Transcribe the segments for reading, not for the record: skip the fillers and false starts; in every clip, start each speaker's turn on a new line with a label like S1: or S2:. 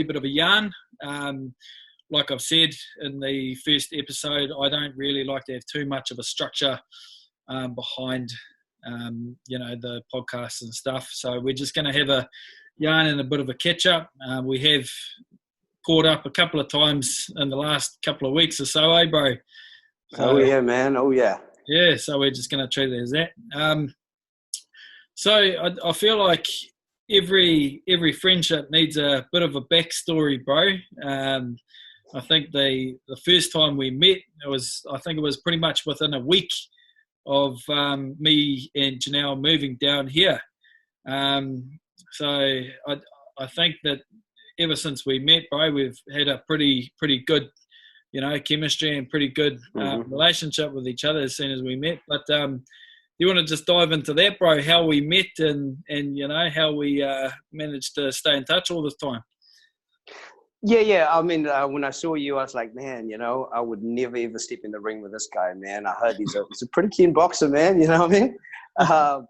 S1: bit of a yarn. Like I've said in the first episode, I don't really like to have too much of a structure behind, the podcasts and stuff. So we're just going to have a yarn and a bit of a catch up. We have caught up a couple of times in the last couple of weeks or so, bro? So,
S2: oh yeah, man. Oh yeah.
S1: Yeah. So we're just going to treat it as that. So I feel like every friendship needs a bit of a backstory, bro. I think the first time we met, it was pretty much within a week of me and Janelle moving down here. So I think that ever since we met, bro, we've had a pretty good, chemistry and pretty good relationship with each other as soon as we met. But you want to just dive into that, bro? How we met and how we managed to stay in touch all this time.
S2: Yeah. I mean, when I saw you, I was like, man, I would never ever step in the ring with this guy, man. I heard he's a pretty keen boxer, man. You know what I mean?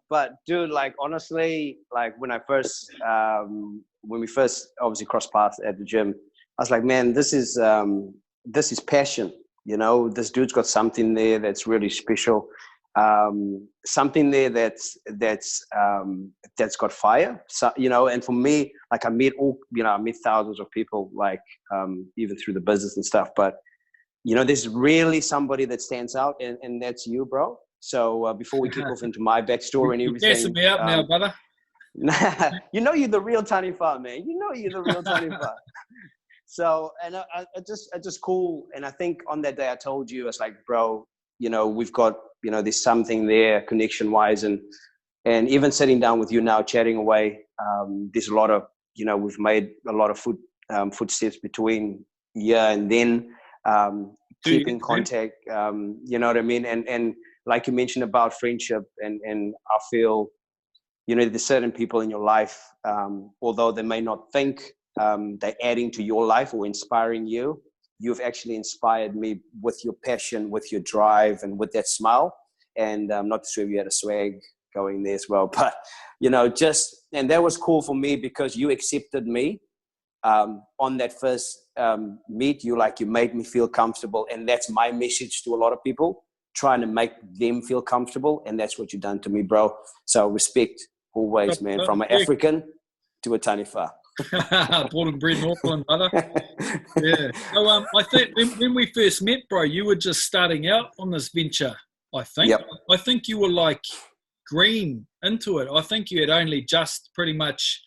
S2: But dude, like honestly, like when we first obviously crossed paths at the gym, I was like, man, this is passion. This dude's got something there that's really special. Something there that's got fire. So, and for me, like I met thousands of people, like even through the business and stuff. But there's really somebody that stands out, and that's you, bro. So before we kick off into my backstory and everything,
S1: you're gassing me up now, brother.
S2: You're the real Tiny Far, man. You're the real Tiny Far. So, and I just cool. And I think on that day I told you, I was like, bro, we've got, there's something there connection wise. And even sitting down with you now, chatting away, there's a lot of, we've made a lot of footsteps between and then keeping contact, you know what I mean? And like you mentioned about friendship and I feel, there's certain people in your life, although they may not think they're adding to your life or inspiring you, you've actually inspired me with your passion, with your drive, and with that smile. And I'm not sure if you had a swag going there as well, but, and that was cool for me because you accepted me on that first meet. You made me feel comfortable. And that's my message to a lot of people, trying to make them feel comfortable. And that's what you've done to me, bro. So respect always, man, from an African to a Tiny Far.
S1: Born and bred in Auckland, brother. Yeah. So I think when we first met, bro, you were just starting out on this venture. I think.
S2: Yep.
S1: I think you were like green into it. I think you had only just pretty much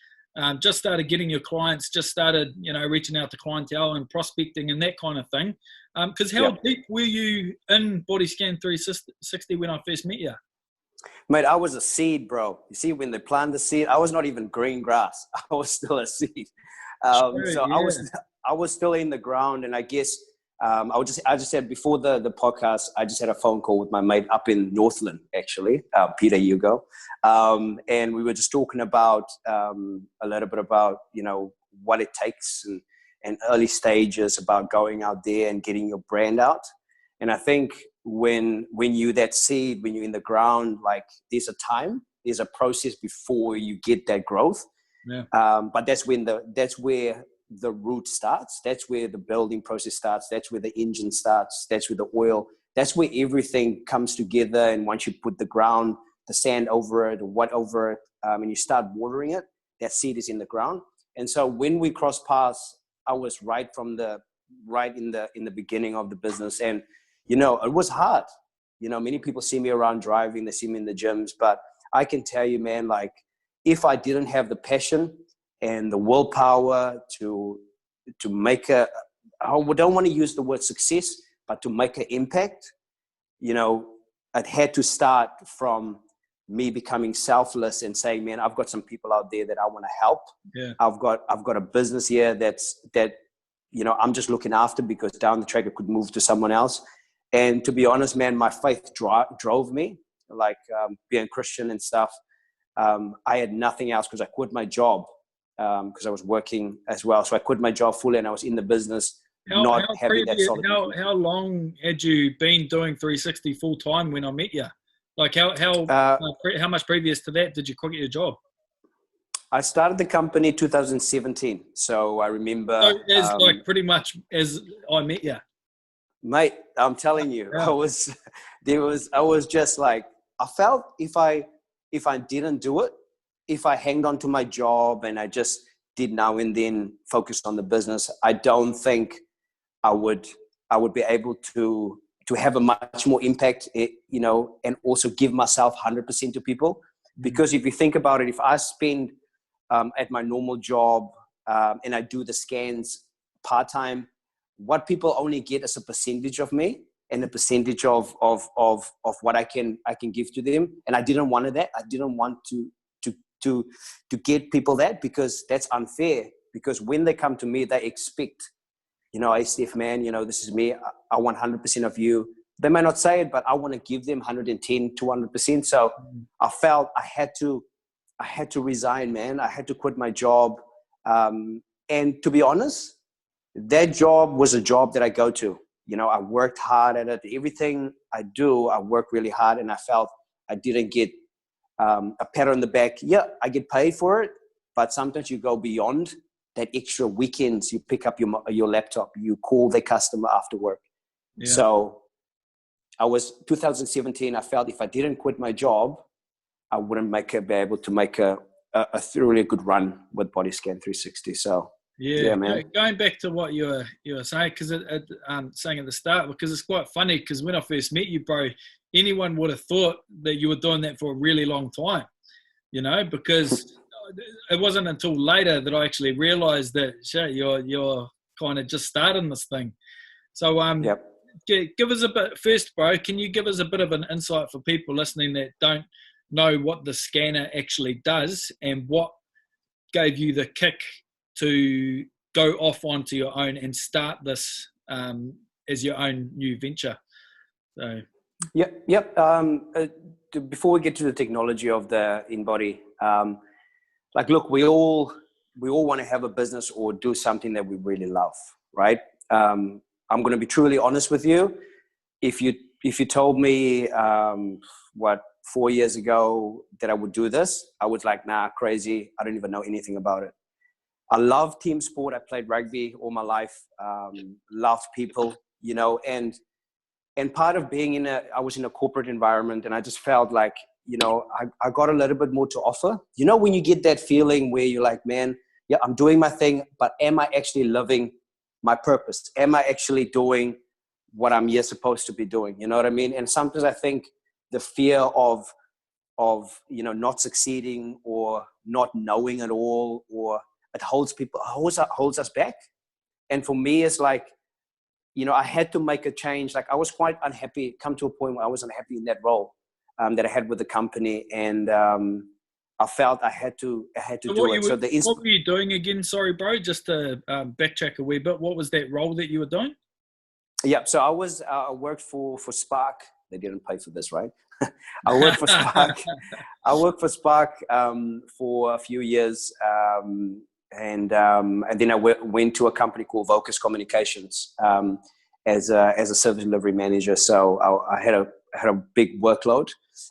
S1: just started getting your clients, just started reaching out to clientele and prospecting and that kind of thing. Because how deep were you in Body Scan 360 when I first met you?
S2: Mate, I was a seed, bro. You see, when they plant the seed, I was not even green grass. I was still a seed. I was still in the ground. And I guess I just said before the podcast, I just had a phone call with my mate up in Northland, actually, Peter Hugo. And we were just talking about a little bit about, what it takes and early stages about going out there and getting your brand out. And I think when you're that seed, when you're in the ground, like there's a process before you get that growth.
S1: Yeah.
S2: But that's where the root starts. That's where the building process starts. That's where the engine starts. That's where the oil, that's where everything comes together. And once you put the sand over it, or what over it, and you start watering it, that seed is in the ground. And so when we crossed paths, I was right in the beginning of the business. And it was hard. Many people see me around driving, they see me in the gyms, but I can tell you, man, like if I didn't have the passion and the willpower to make I don't want to use the word success, but to make an impact, I'd had to start from me becoming selfless and saying, man, I've got some people out there that I want to help.
S1: Yeah.
S2: I've got a business here that I'm just looking after because down the track it could move to someone else. And to be honest, man, my faith drove me, like being Christian and stuff. I had nothing else because I quit my job because I was working as well. So I quit my job fully and I was in the businch, having that solid.
S1: How long had you been doing 360 full time when I met you? Like how much previous to that did you quit your job?
S2: I started the company 2017. So I remember,
S1: So as like pretty much as I met you.
S2: mate, I'm telling you,
S1: Yeah.
S2: I was just like, I felt if I didn't do it, if I hanged on to my job and I just did now and then focus on the business, I don't think I would be able to have a much more impact, you know, and also give myself 100% to people. Because if you think about it, if I spend at my normal job and I do the scans part-time, what people only get is a percentage of me and a percentage of what I can give to them. And I didn't want that. I didn't want to get people that, because that's unfair. Because when they come to me, they expect, you know, hey, Steph, man, you know, this is me. I want 100% of you. They may not say it, but I want to give them 110, 200%. So I felt I had to resign, man. I had to quit my job. And to be honest, that job was a job that I go to. You know, I worked hard at it. Everything I do, I work really hard, and I felt I didn't get a pat on the back. Yeah, I get paid for it, but sometimes you go beyond that. Extra weekends, you pick up your laptop, you call the customer after work.
S1: Yeah.
S2: So I was 2017. I felt if I didn't quit my job, I wouldn't be able to make a thoroughly good run with Body Scan 360. So
S1: yeah,
S2: man.
S1: Going back to what you were saying, because saying at the start, because it's quite funny, because when I first met you, bro, anyone would have thought that you were doing that for a really long time, you know, because it wasn't until later that I actually realized that shit, you're kind of just starting this thing. So
S2: Yep.
S1: give us a bit first, bro. Can you give us a bit of an insight for people listening that don't know what the scanner actually does, and what gave you the kick to go off onto your own and start this as your own new venture? So
S2: Yep. Before we get to the technology of the InBody, like, look, we all want to have a business or do something that we really love, right? I'm going to be truly honest with you. If you told me 4 years ago that I would do this, I was like, nah, crazy. I don't even know anything about it. I love team sport. I played rugby all my life. Loved people, you know, and part of being I was in a corporate environment, and I just felt like, you know, I got a little bit more to offer. You know, when you get that feeling where you're like, man, yeah, I'm doing my thing, but am I actually living my purpose? Am I actually doing what I'm here supposed to be doing? You know what I mean? And sometimes I think the fear of you know, not succeeding or not knowing at all, or it holds us back. And for me, it's like, you know, I had to make a change. Like, I was quite unhappy, come to a point where I was unhappy in that role that I had with the company. And I felt I had to do it.
S1: What were you doing again? Sorry, bro, just to backtrack a wee bit. What was that role that you were doing?
S2: Yeah, so I worked for Spark. They didn't pay for this, right? I worked for Spark. I worked for Spark for a few years. And then I went to a company called Vocus Communications as a service delivery manager. So I had a big workload,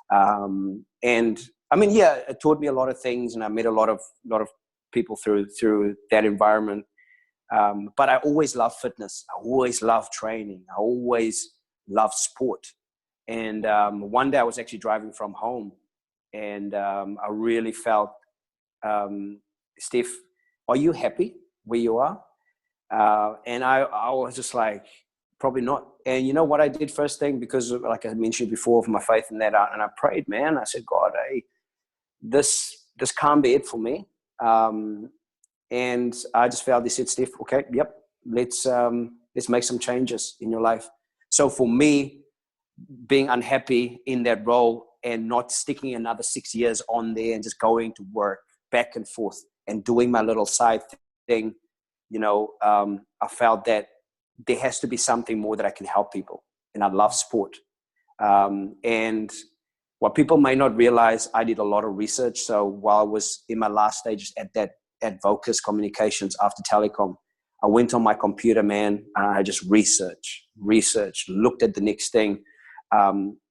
S2: and I mean, yeah, it taught me a lot of things, and I met a lot of people through that environment. But I always loved fitness. I always loved training. I always loved sport. And one day I was actually driving from home, and I really felt, Steph, are you happy where you are? And I was just like, probably not. And you know what I did first thing? Because like I mentioned before, for my faith in that, and I prayed, man. I said, God, hey, this can't be it for me. And I just felt, they said, Steph, okay, yep, let's make some changes in your life. So for me, being unhappy in that role and not sticking another 6 years on there and just going to work back and forth and doing my little side thing, you know, I felt that there has to be something more that I can help people. And I love sport. And what people may not realize, I did a lot of research. So while I was in my last stages at Vocus Communications after telecom, I went on my computer, man, and I just researched, looked at the next thing.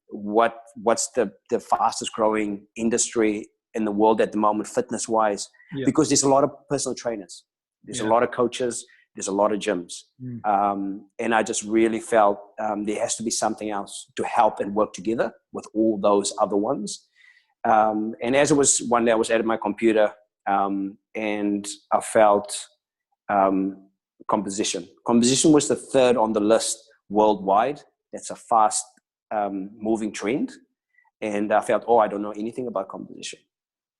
S2: What's the fastest growing industry in the world at the moment, fitness wise, because there's a lot of personal trainers, there's a lot of coaches, there's a lot of gyms. And I just really felt there has to be something else to help and work together with all those other ones. And as it was, one day I was at my computer and I felt composition. Composition was the third on the list worldwide. That's a fast moving trend. And I felt, I don't know anything about composition.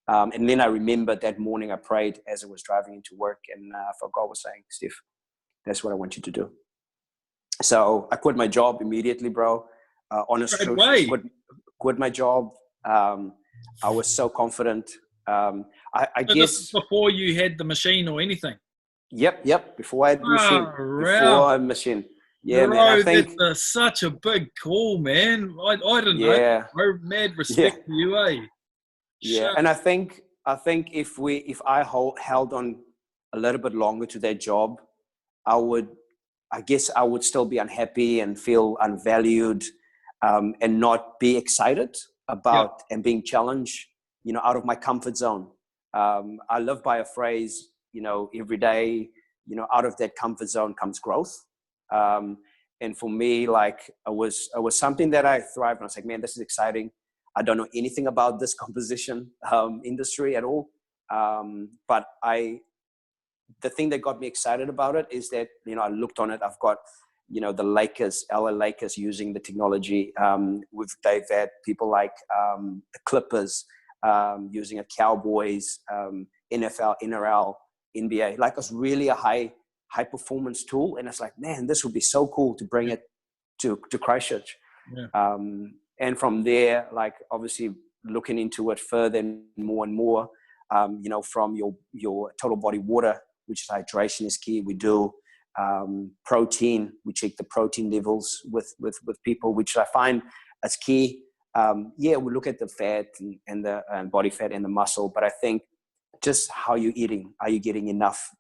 S2: And then I remembered that morning I prayed as I was driving into work, and I felt God was saying, Steph, that's what I want you to do. So I quit my job immediately, bro. Honest truth, quit my job. I was so confident. I guess
S1: before you had the machine or anything.
S2: Yep. Before I had the machine. Before I had the machine. Yeah, bro, man. I think
S1: that's such a big call, man. I don't know. Mad respect to you, eh?
S2: Yeah, and I think if I held on a little bit longer to that job, I guess I would still be unhappy and feel unvalued, and not be excited about and being challenged, out of my comfort zone. I live by a phrase, every day, out of that comfort zone comes growth. And for me, like it was something that I thrived on. I was like, man, this is exciting. I don't know anything about this composition industry at all. But the thing that got me excited about it is that, I looked on it. I've got, the Lakers, LA Lakers using the technology. They've had people like the Clippers using it, Cowboys, NFL, NRL, NBA. Like it's really a high performance tool. And it's like, man, this would be so cool to bring it to Christchurch. Yeah. And from there, like obviously looking into it further and more, from your total body water, which is hydration is key. We do protein. We check the protein levels with people, which I find as key. We look at the fat and the body fat and the muscle, but I think just how you're eating. Are you getting enough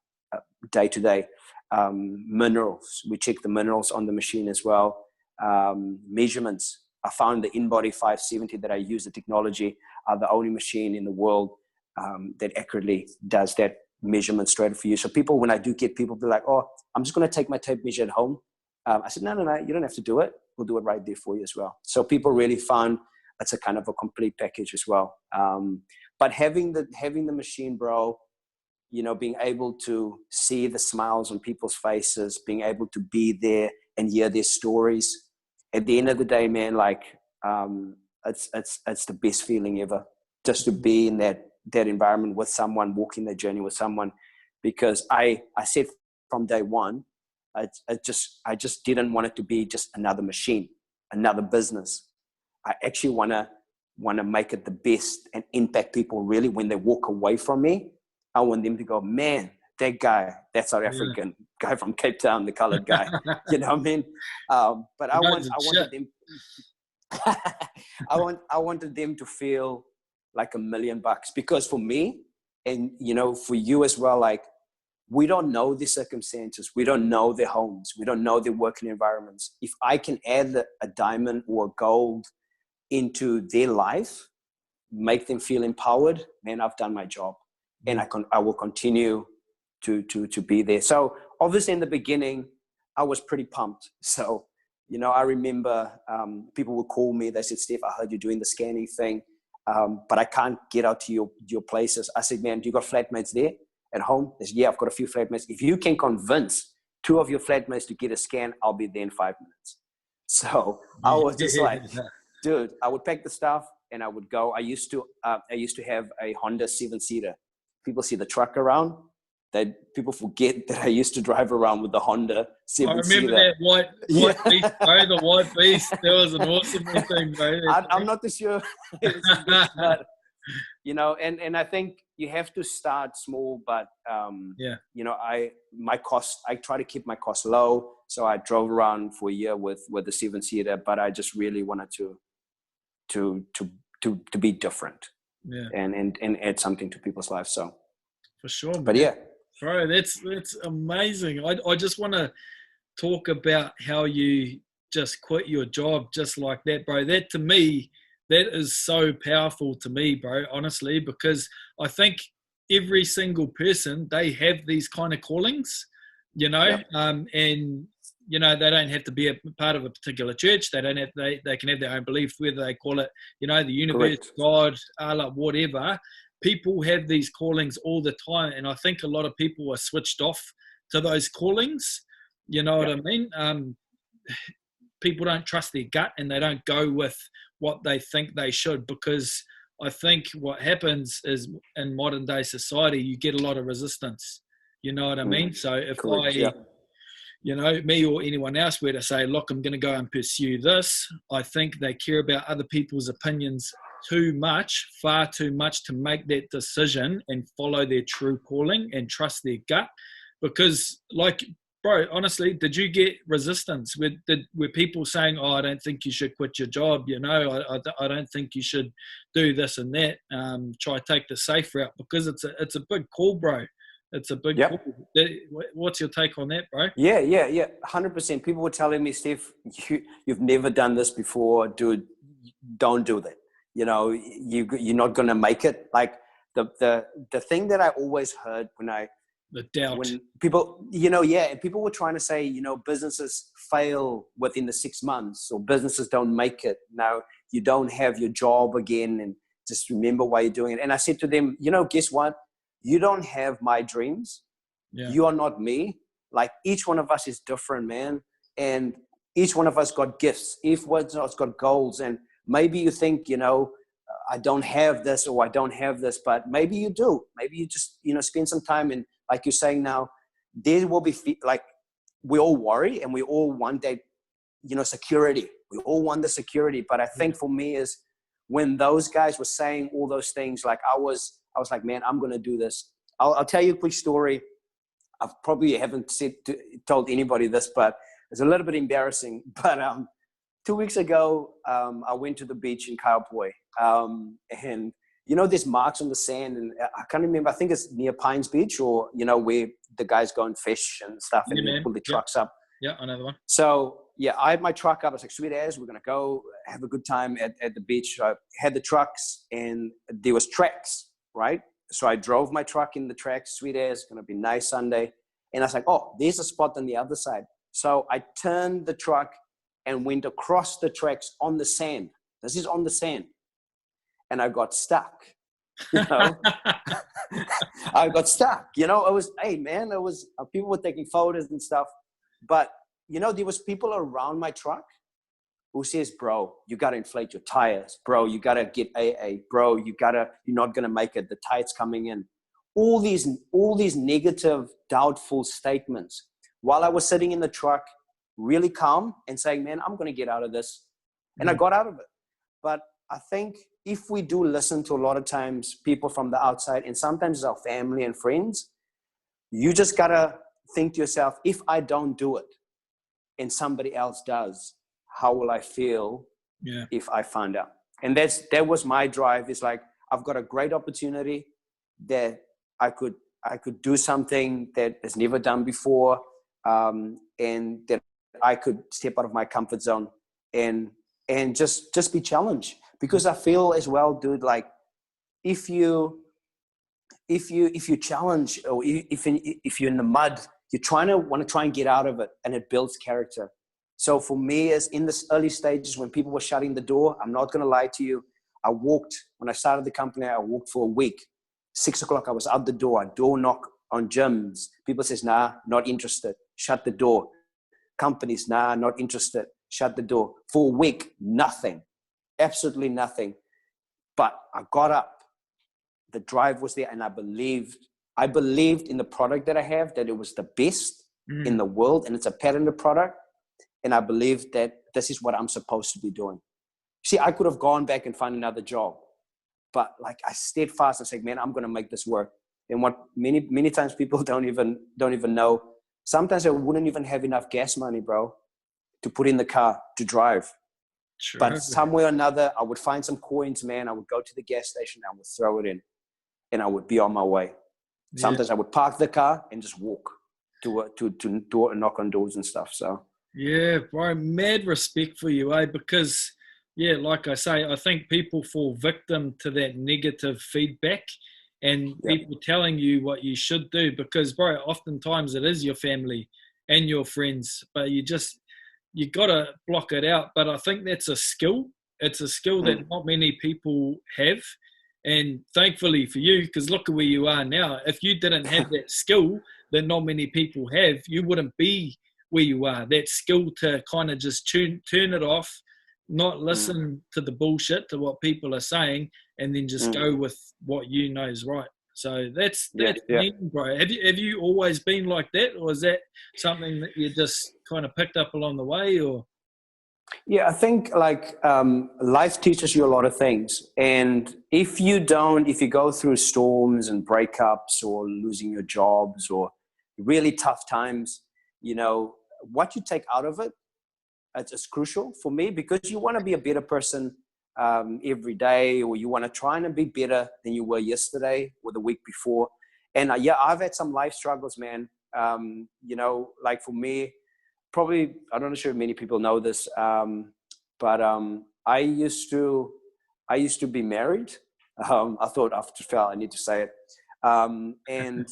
S2: day to day? Minerals. We check the minerals on the machine as well. Measurements. I found the InBody 570 that I use, the technology, are the only machine in the world that accurately does that measurement straight for you. So people, when I do get people be like, I'm just going to take my tape measure at home. I said, no, you don't have to do it. We'll do it right there for you as well. So people really found it's a kind of a complete package as well. But having the machine, bro, being able to see the smiles on people's faces, being able to be there and hear their stories. At the end of the day, man, like it's the best feeling ever, just to be in that environment with someone, walking the journey with someone. Because I said from day one, I just didn't want it to be just another machine, another business. I actually want to make it the best and impact people really when they walk away from me. I want them to go, man, that guy, that South African guy from Cape Town, the colored guy. You know what I mean? But I wanted them. I wanted them to feel like $1 million, because for me, and for you as well, like we don't know the circumstances, we don't know their homes, we don't know their working environments. If I can add a diamond or a gold into their life, make them feel empowered, man, I've done my job. And I will continue to be there. So obviously in the beginning, I was pretty pumped. So, I remember people would call me. They said, Steph, I heard you doing the scanning thing, but I can't get out to your places. I said, man, do you got flatmates there at home? They said, yeah, I've got a few flatmates. If you can convince 2 of your flatmates to get a scan, I'll be there in 5 minutes. So I was just like, dude, I would pack the stuff and I would go. I used to have a Honda 7-seater. People see the truck around. People forget that I used to drive around with the Honda 7-seater. I remember
S1: that white beast, bro, the white beast. That was an awesome thing, bro.
S2: I'm not too sure. But, and I think you have to start small, but, I try to keep my costs low. So I drove around for a year with the 7-seater, but I just really wanted to be different. Yeah. And add something to people's lives. So
S1: for sure, man.
S2: But yeah,
S1: bro, that's amazing. I just want to talk about how you just quit your job just like that, bro. That to me that is so powerful to me, bro, honestly, because I think every single person, they have these kind of callings,
S2: Yep.
S1: and, they don't have to be a part of a particular church. They don't have, they can have their own beliefs, whether they call it, the universe,
S2: Correct.
S1: God, Allah, whatever. People have these callings all the time. And I think a lot of people are switched off to those callings. You know what I mean? People don't trust their gut and they don't go with what they think they should, because I think what happens is in modern day society, you get a lot of resistance. You know what I mean? So if
S2: Correct.
S1: I, me or anyone else were to say, look, I'm going to go and pursue this, I think they care about other people's opinions too much, far too much, to make that decision and follow their true calling and trust their gut. Because, like, bro, honestly, did you get resistance? Were people saying, oh, I don't think you should quit your job, I don't think you should do this and that, try to take the safe route? Because it's a big call, bro. It's a big call. What's your take on that, bro?
S2: Yeah. 100%. People were telling me, Steph, you've never done this before, dude. Don't do that. You're not going to make it. Like the thing that I always heard
S1: the doubt.
S2: When people, people were trying to say, businesses fail within the 6 months, or businesses don't make it. Now you don't have your job again, and just remember why you're doing it. And I said to them, guess what? You don't have my dreams.
S1: Yeah.
S2: You are not me. Like, each one of us is different, man. And each one of us got gifts. Each one of us got goals. And maybe you think, I don't have this, or I don't have this, but maybe you do. Maybe you just, spend some time, and like you're saying now, there will be, like, we all worry and we all want that, security. We all want the security. But I think for me is when those guys were saying all those things, like I was like, man, I'm going to do this. I'll tell you a quick story. I probably haven't told anybody this, but it's a little bit embarrassing. But 2 weeks ago, I went to the beach in Canterbury, and there's marks on the sand, and I can't remember. I think it's near Pines Beach, or where the guys go and fish and stuff, and they pull the trucks up.
S1: Yeah, I know the one.
S2: So I had my truck up. I was like, sweet as, we're gonna go have a good time at the beach. So I had the trucks, and there was tracks, right? So I drove my truck in the tracks, sweet as, gonna be nice Sunday. And I was like, oh, there's a spot on the other side. So I turned the truck and went across the tracks on the sand. This is on the sand. And I got stuck, I got stuck, it was, hey man, it was, people were taking photos and stuff. But, there was people around my truck who says, bro, you got to inflate your tires. Bro, you got to get AA. Bro, you're not going to make it. The tide's coming in. All these negative, doubtful statements. While I was sitting in the truck, really calm and saying, man, I'm going to get out of this. And I got out of it. But I think if we do listen to a lot of times people from the outside, and sometimes our family and friends, you just got to think to yourself, if I don't do it and somebody else does, how will I feel if I find out? And that was my drive. It's like, I've got a great opportunity that I could do something that is never done before, and that I could step out of my comfort zone and just be challenged. Because I feel as well, dude, like if you challenge, or if you're in the mud, you want to try and get out of it, and it builds character. So for me, as in the early stages when people were shutting the door, I'm not going to lie to you. When I started the company, I walked for a week. 6 o'clock, I was out the door. I door knock on gyms. People says, nah, not interested. Shut the door. Companies, nah, not interested. Shut the door. For a week, nothing. Absolutely nothing. But I got up. The drive was there, and I believed in the product that I have, that it was the best in the world, and it's a patented product. And I believed that this is what I'm supposed to be doing. See, I could have gone back and found another job, but like I stayed fast and said, man, I'm going to make this work. And what many times people don't even know, sometimes I wouldn't even have enough gas money, bro, to put in the car to drive. Sure. But somewhere or another, I would find some coins, man. I would go to the gas station, I would throw it in, and I would be on my way. Yeah. Sometimes I would park the car and just walk to door and knock on doors and stuff. So
S1: yeah, bro, mad respect for you, because yeah, like I say, I think people fall victim to that negative feedback and
S2: Yep.
S1: people telling you what you should do because, bro, oftentimes it is your family and your friends, but you got to block it out. But I think that's a skill. It's a skill that not many people have. And thankfully for you, because look at where you are now. If you didn't have that skill that not many people have, you wouldn't be where you are. That skill to kind of just turn it off, not listen to the bullshit, to what people are saying, and then just go with what you know is right. So that's me, bro. Have you always been like that, or is that something that you just kind of picked up along the way, or?
S2: Yeah, I think like life teaches you a lot of things. And if you go through storms and breakups or losing your jobs or really tough times, you know, what you take out of it, it's crucial for me because you want to be a better person every day, or you want to try and be better than you were yesterday or the week before. And yeah, I've had some life struggles, man. You know, like for me, probably, I'm not sure many people know this, but I used to be married. I thought after fell, I need to say it. And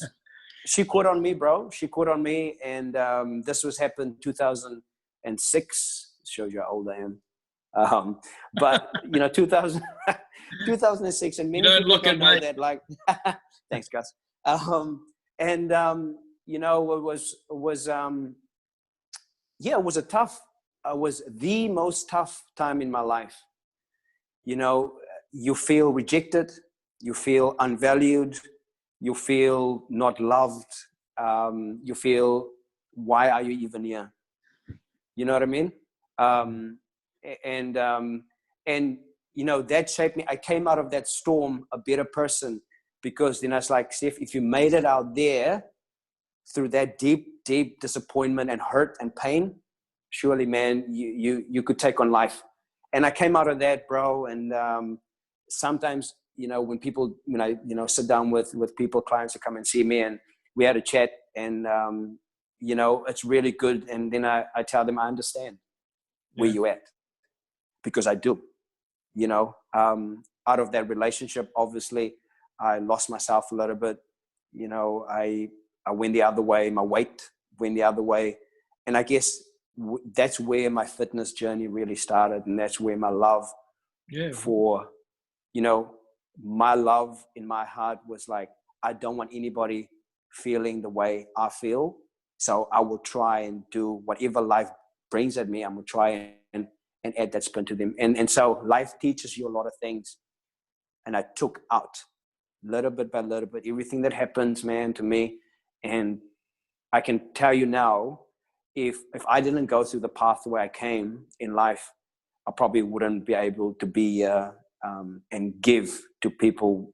S2: she quit on me, bro. She quit on me. And this was happened 2006. Shows you how old I am. But, you know, 2006. And many
S1: You don't
S2: people
S1: look
S2: don't
S1: at
S2: know
S1: me.
S2: that. Like, thanks, Gus. And, you know, it was yeah, it was the most tough time in my life. You know, you feel rejected, you feel unvalued, you feel not loved, you feel, why are you even here? You know what I mean? And you know, that shaped me. I came out of that storm a better person because then I was like, Steph, if you made it out there through that deep disappointment and hurt and pain, surely, man, you could take on life. And I came out of that, bro. And sometimes, you know, when people, when I, you know, sit down with people, clients who come and see me, and we had a chat, and you know, it's really good. And then I tell them I understand where you at, because I do. You know, out of that relationship, obviously, I lost myself a little bit. You know, I went the other way. My weight went the other way, and I guess that's where my fitness journey really started, and that's where my love for, you know, my love in my heart was like, I don't want anybody feeling the way I feel, so I will try and do whatever life brings at me. I'm gonna try and add that spin to them, and so life teaches you a lot of things, and I took out little bit by little bit everything that happens, man, to me. And I can tell you now, if I didn't go through the pathway I came in life, I probably wouldn't be able to be and give to people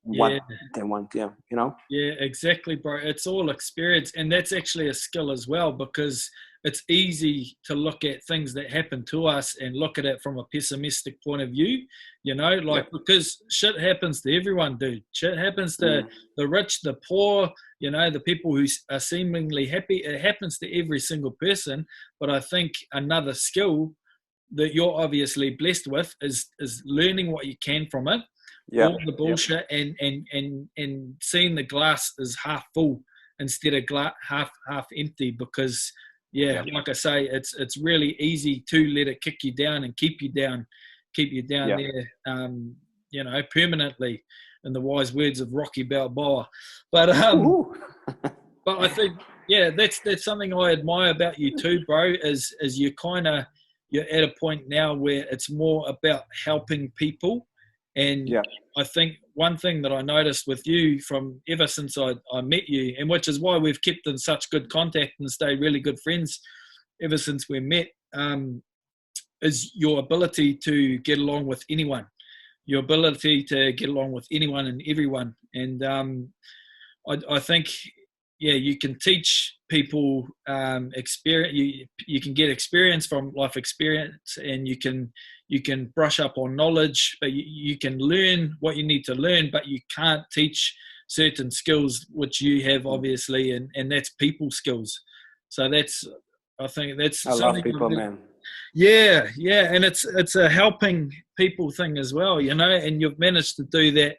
S2: what they want. Yeah, you know.
S1: Yeah, exactly, bro. It's all experience, and that's actually a skill as well, because it's easy to look at things that happen to us and look at it from a pessimistic point of view, you know, like, because shit happens to everyone, dude. Shit happens to the rich, the poor, you know, the people who are seemingly happy. It happens to every single person. But I think another skill that you're obviously blessed with is learning what you can from it, all the bullshit, and seeing the glass is half full instead of half empty. Because like I say, it's really easy to let it kick you down and keep you down there, you know, permanently, in the wise words of Rocky Balboa. But but I think that's something I admire about you too, bro. Is you're at a point now where it's more about helping people. And I think one thing that I noticed with you from ever since I met you, and which is why we've kept in such good contact and stayed really good friends ever since we met, is your ability to get along with anyone, your ability to get along with anyone and everyone. And I think, you can teach people experience. You can get experience from life experience, and you can brush up on knowledge, but you can learn what you need to learn, but you can't teach certain skills which you have, obviously, and that's people skills. So I think that's
S2: I love people, man.
S1: Yeah, and it's a helping people thing as well, and you've managed to do that,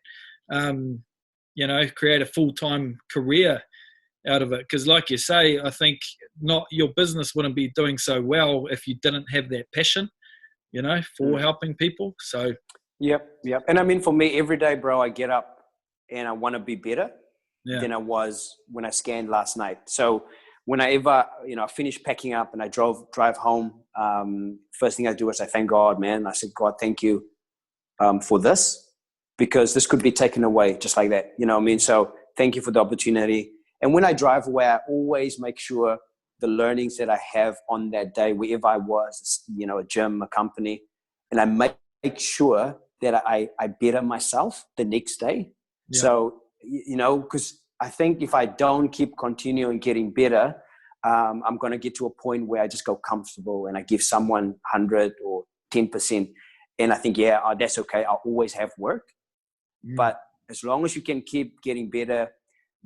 S1: create a full-time career out of it. Because like you say, I think not your business wouldn't be doing so well if you didn't have that passion, for helping people. So
S2: Yep. And I mean, for me, every day, bro, I get up and I want to be better than I was when I scanned last night. So whenever, I finish packing up and I drive home, first thing I do is I thank God, man. I said, God, thank you for this, because this could be taken away just like that. You know what I mean? So thank you for the opportunity. And when I drive away, I always make sure the learnings that I have on that day, wherever I was, a gym, a company, and I make sure that I better myself the next day. Yeah. So, because I think if I don't keep continuing getting better, I'm going to get to a point where I just go comfortable and I give someone 100 or 10%. And I think, that's okay. I'll always have work. But as long as you can keep getting better,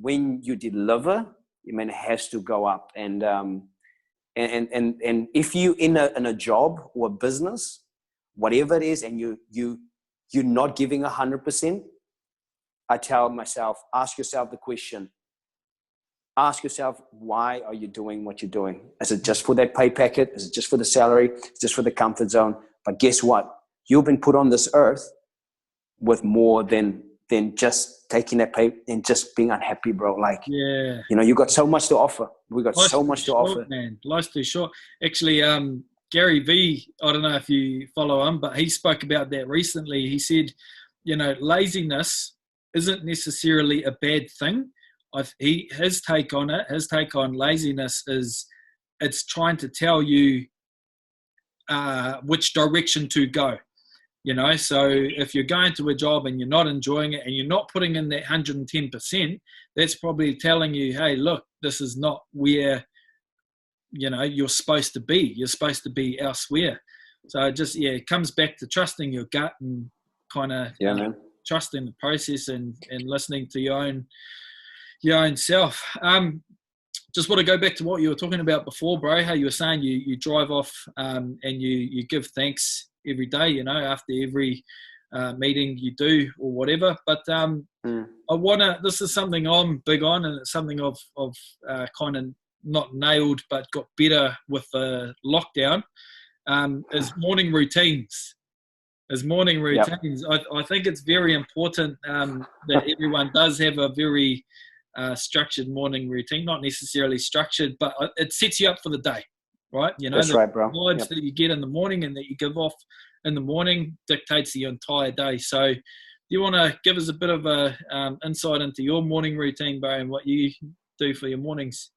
S2: when you deliver, it has to go up. And if you in a job or a business, whatever it is, and you're not giving 100%, I tell myself, ask yourself the question. Ask yourself, why are you doing what you're doing? Is it just for that pay packet? Is it just for the salary? Is it just for the comfort zone? But guess what? You've been put on this earth with more than just taking that pay and just being unhappy, bro. Like, you got so much to offer. We got so much to offer,
S1: man. Life's too short. Actually, Gary V, I don't know if you follow him, but he spoke about that recently. He said, laziness isn't necessarily a bad thing. His take on laziness is it's trying to tell you which direction to go. So if you're going to a job and you're not enjoying it and you're not putting in that 110%, that's probably telling you, hey, look, this is not where, you're supposed to be. You're supposed to be elsewhere. So it comes back to trusting your gut and kind of trusting the process and listening to your own self. Just want to go back to what you were talking about before, bro, how you were saying you drive off and you give thanks every day, after every meeting you do or whatever. But this is something I'm big on, and it's something I've kind of not nailed but got better with the lockdown, is morning routines. Yep. I think it's very important that everyone does have a very structured morning routine, not necessarily structured, but it sets you up for the day, right?
S2: That's right, bro.
S1: The vibes that you get in the morning and that you give off in the morning dictates the entire day. So do you want to give us a bit of a insight into your morning routine, bro, and what you do for your mornings?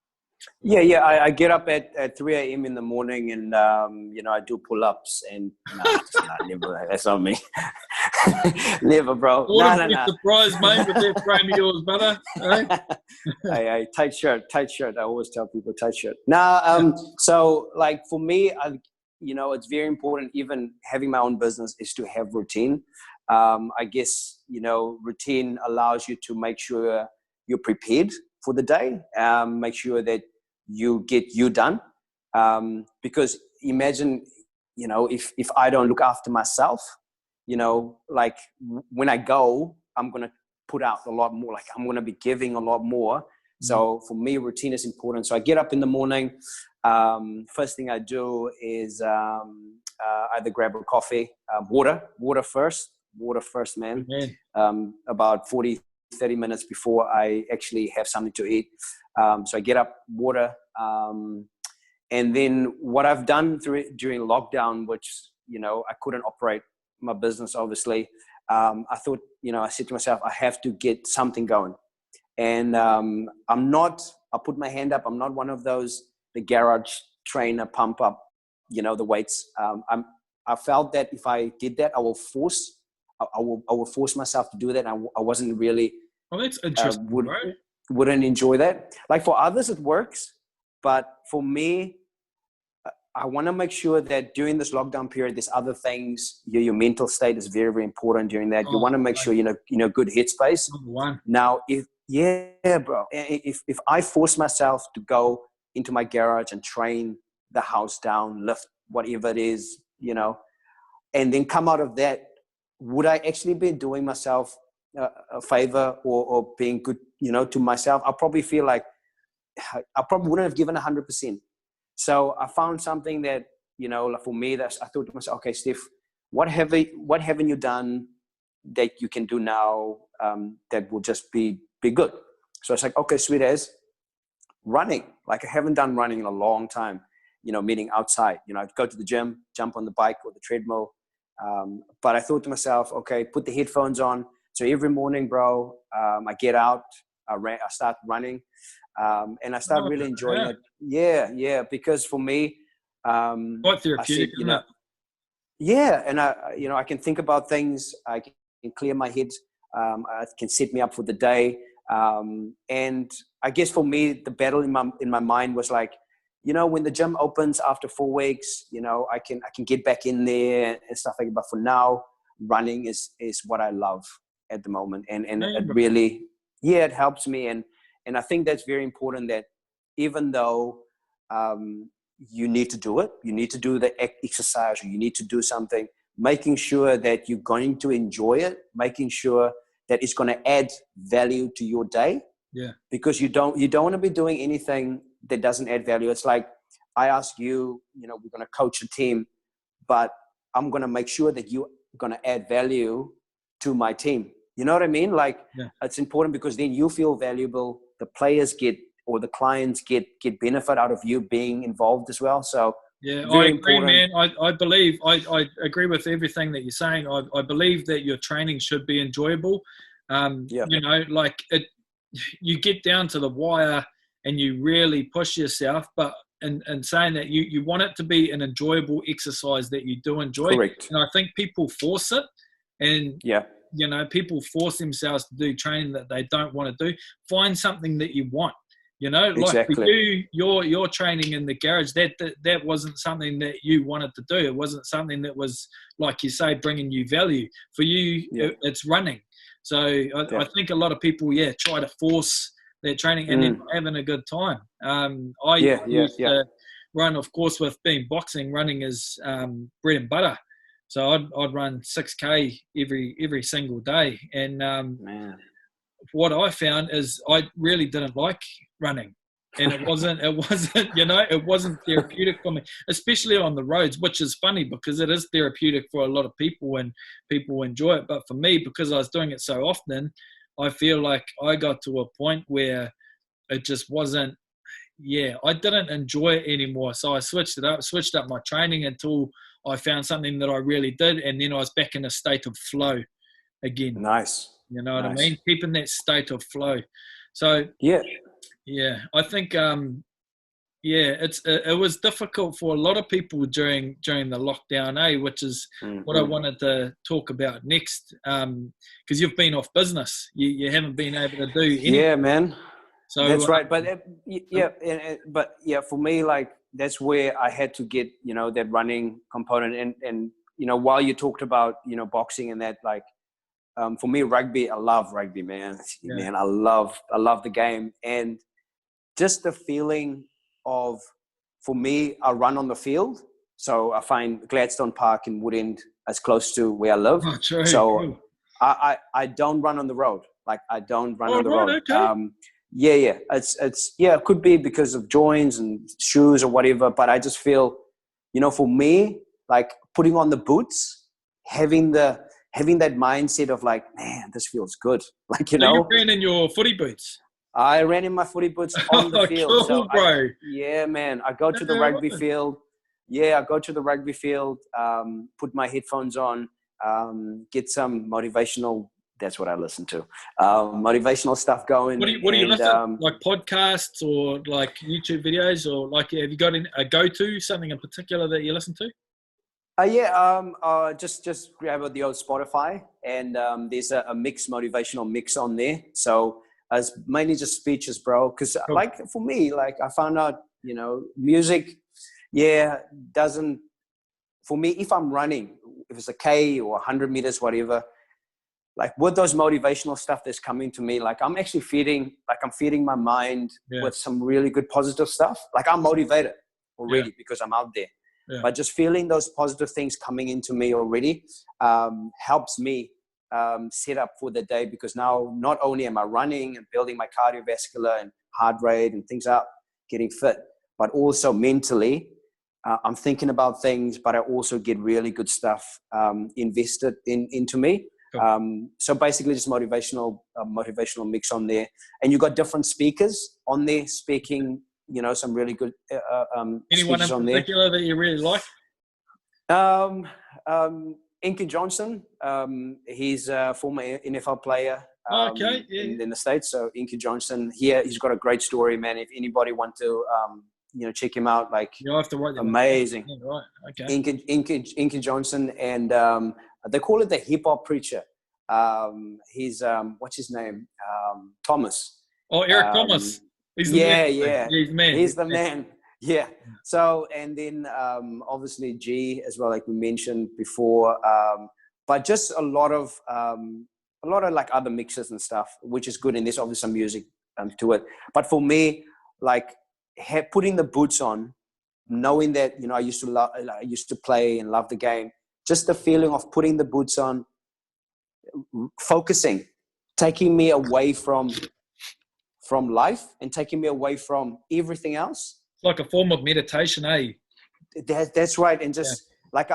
S2: Yeah. I get up at 3 a.m. in the morning and, I do pull-ups and never. That's not me. Never, bro.
S1: No. Surprised, mate, with that frame of yours, brother.
S2: Hey, tight shirt. I always tell people tight shirt. So like for me, it's very important, even having my own business, is to have routine. I guess, routine allows you to make sure you're prepared for the day, make sure that you get you done. Because imagine, if I don't look after myself, like when I go, I'm going to put out a lot more, like I'm going to be giving a lot more. So for me, routine is important. So I get up in the morning. First thing I do is either grab a coffee, water first, man. About 40-30 minutes before I actually have something to eat. So I get up, water. And then what I've done during lockdown, which, I couldn't operate my business, obviously. I thought, I said to myself, I have to get something going. And I'll put my hand up. I'm not one of those, the garage trainer pump up, the weights. I felt that if I did that, I will force myself to do that. I wasn't really,
S1: that's interesting, right?
S2: Wouldn't enjoy that. Like for others, it works. But for me, I want to make sure that during this lockdown period, there's other things. Your mental state is very, very important during that. You want to make sure, good headspace. Now, bro. If I force myself to go into my garage and train the house down, lift whatever it is, and then come out of that, would I actually be doing myself a favor or being good, to myself? I probably feel like I probably wouldn't have given 100%. So I found something that, like for me, I thought to myself, okay, Steph, what haven't you done that you can do now that will just be good? So it's like, okay, sweet as running. Like I haven't done running in a long time, meaning outside. I'd go to the gym, jump on the bike or the treadmill. But I thought to myself, okay, put the headphones on. So every morning, bro, I get out, I start running, and I start really enjoying it. Yeah, because for me,
S1: quite therapeutic, isn't it?
S2: Yeah, and I can think about things. I can clear my head. It can set me up for the day. And I guess for me, the battle in my mind was like, when the gym opens after 4 weeks, I can get back in there and stuff like that. But for now, running is what I love at the moment, and it really, it helps me. And I think that's very important, that even though you need to do it, you need to do the exercise, or you need to do something, making sure that you're going to enjoy it, making sure that it's going to add value to your day.
S1: Yeah.
S2: Because you don't want to be doing anything that doesn't add value. It's like, I ask you, we're going to coach a team, but I'm going to make sure that you're going to add value to my team. You know what I mean? Like, it's important, because then you feel valuable. The players get, or the clients get benefit out of you being involved as well. So
S1: yeah, I agree, man. I believe I agree with everything that you're saying. I believe that your training should be enjoyable. Like you get down to the wire and you really push yourself, but and saying that you want it to be an enjoyable exercise that you do enjoy.
S2: Correct.
S1: And I think people force it, and people force themselves to do training that they don't want to do. Find something that you want. Like for you, your training in the garage, that wasn't something that you wanted to do. It wasn't something that was, like you say, bringing you value. For you, it's running. So I think a lot of people, try to force their training and then having a good time. I used to run, of course, with being boxing, running is bread and butter. So I'd run 6K every single day. And what I found is I really didn't like running, and it wasn't it wasn't therapeutic for me, especially on the roads, which is funny because it is therapeutic for a lot of people and people enjoy it. But for me, because I was doing it so often, I feel like I got to a point where it just wasn't, I didn't enjoy it anymore. So I switched up my training until I found something that I really did, and then I was back in a state of flow again.
S2: Nice.
S1: You know what I mean? Keeping that state of flow. So I think it was difficult for a lot of people during the lockdown, which is what I wanted to talk about next. Because you've been off business, you haven't been able to do anything.
S2: Yeah, man.
S1: So
S2: that's right. But for me, like, that's where I had to get that running component, and while you talked about boxing and that, like. For me, rugby, I love rugby, man. Man, I love the game. And just the feeling of, for me, I run on the field. So I find Gladstone Park in Woodend as close to where I live.
S1: Oh, true.
S2: So I don't run on the road. Like, I don't run on the road.
S1: Okay.
S2: It's it could be because of joints and shoes or whatever, but I just feel, for me, like putting on the boots, having that mindset of like, man, this feels good. Like,
S1: So you ran in your footy boots?
S2: I ran in my footy boots on the field.
S1: Cool, bro.
S2: Man. I go to the rugby field. Yeah, I go to the rugby field, put my headphones on, get some motivational, that's what I listen to, motivational stuff going.
S1: What do you listen to? Like podcasts or like YouTube videos, or like, have you got a go-to, something in particular that you listen to?
S2: Just grab the old Spotify, and there's a motivational mix on there. So it's mainly just speeches, bro. Because like for me, like I found out, music, doesn't, for me, if I'm running, if it's a K or 100 meters, whatever, like with those motivational stuff that's coming to me, like I'm actually feeding my mind with some really good positive stuff. Like I'm motivated already because I'm out there. But just feeling those positive things coming into me already helps me set up for the day, because now not only am I running and building my cardiovascular and heart rate and things up, getting fit, but also mentally, I'm thinking about things, but I also get really good stuff invested into me. Cool. So basically just motivational mix on there. And you got different speakers on there speaking, you know, some really good
S1: anyone in particular that you really like?
S2: Inky Johnson, he's a former NFL player in the States. So Inky Johnson, he's got a great story, man. If anybody want to, you know, check him out, like,
S1: you'll have to write that
S2: amazing.
S1: Yeah, right. Okay.
S2: Inky Johnson, and they call it the hip hop preacher. He's what's his name? Thomas.
S1: Oh, Eric Thomas. He's the man.
S2: He's the man. Yeah. So, and then obviously G as well, like we mentioned before. But just a lot of like other mixes and stuff, which is good. And there's obviously some music to it. But for me, like putting the boots on, knowing that, you know, I used to play and love the game. Just the feeling of putting the boots on, focusing, taking me away from life and taking me away from everything else.
S1: It's like a form of meditation, eh?
S2: That's right. And just I've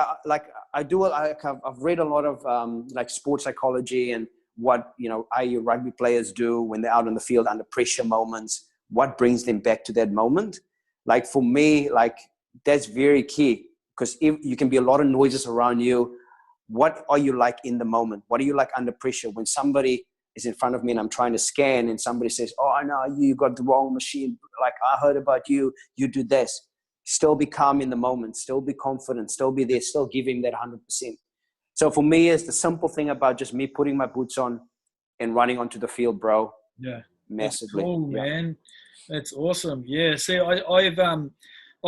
S2: read a lot of like sports psychology and what, you know, rugby players do when they're out on the field under pressure moments, what brings them back to that moment. Like for me, like that's very key, because if you can be a lot of noises around you, what are you like in the moment? What are you like under pressure? When somebody is in front of me and I'm trying to scan and somebody says, oh, I know you got the wrong machine. Like, I heard about you, you do this. Still be calm in the moment, still be confident, still be there, still give him that 100%. So for me, it's the simple thing about just me putting my boots on and running onto the field, bro.
S1: Yeah.
S2: Massively.
S1: That's cool, man. That's awesome. Yeah. See, I've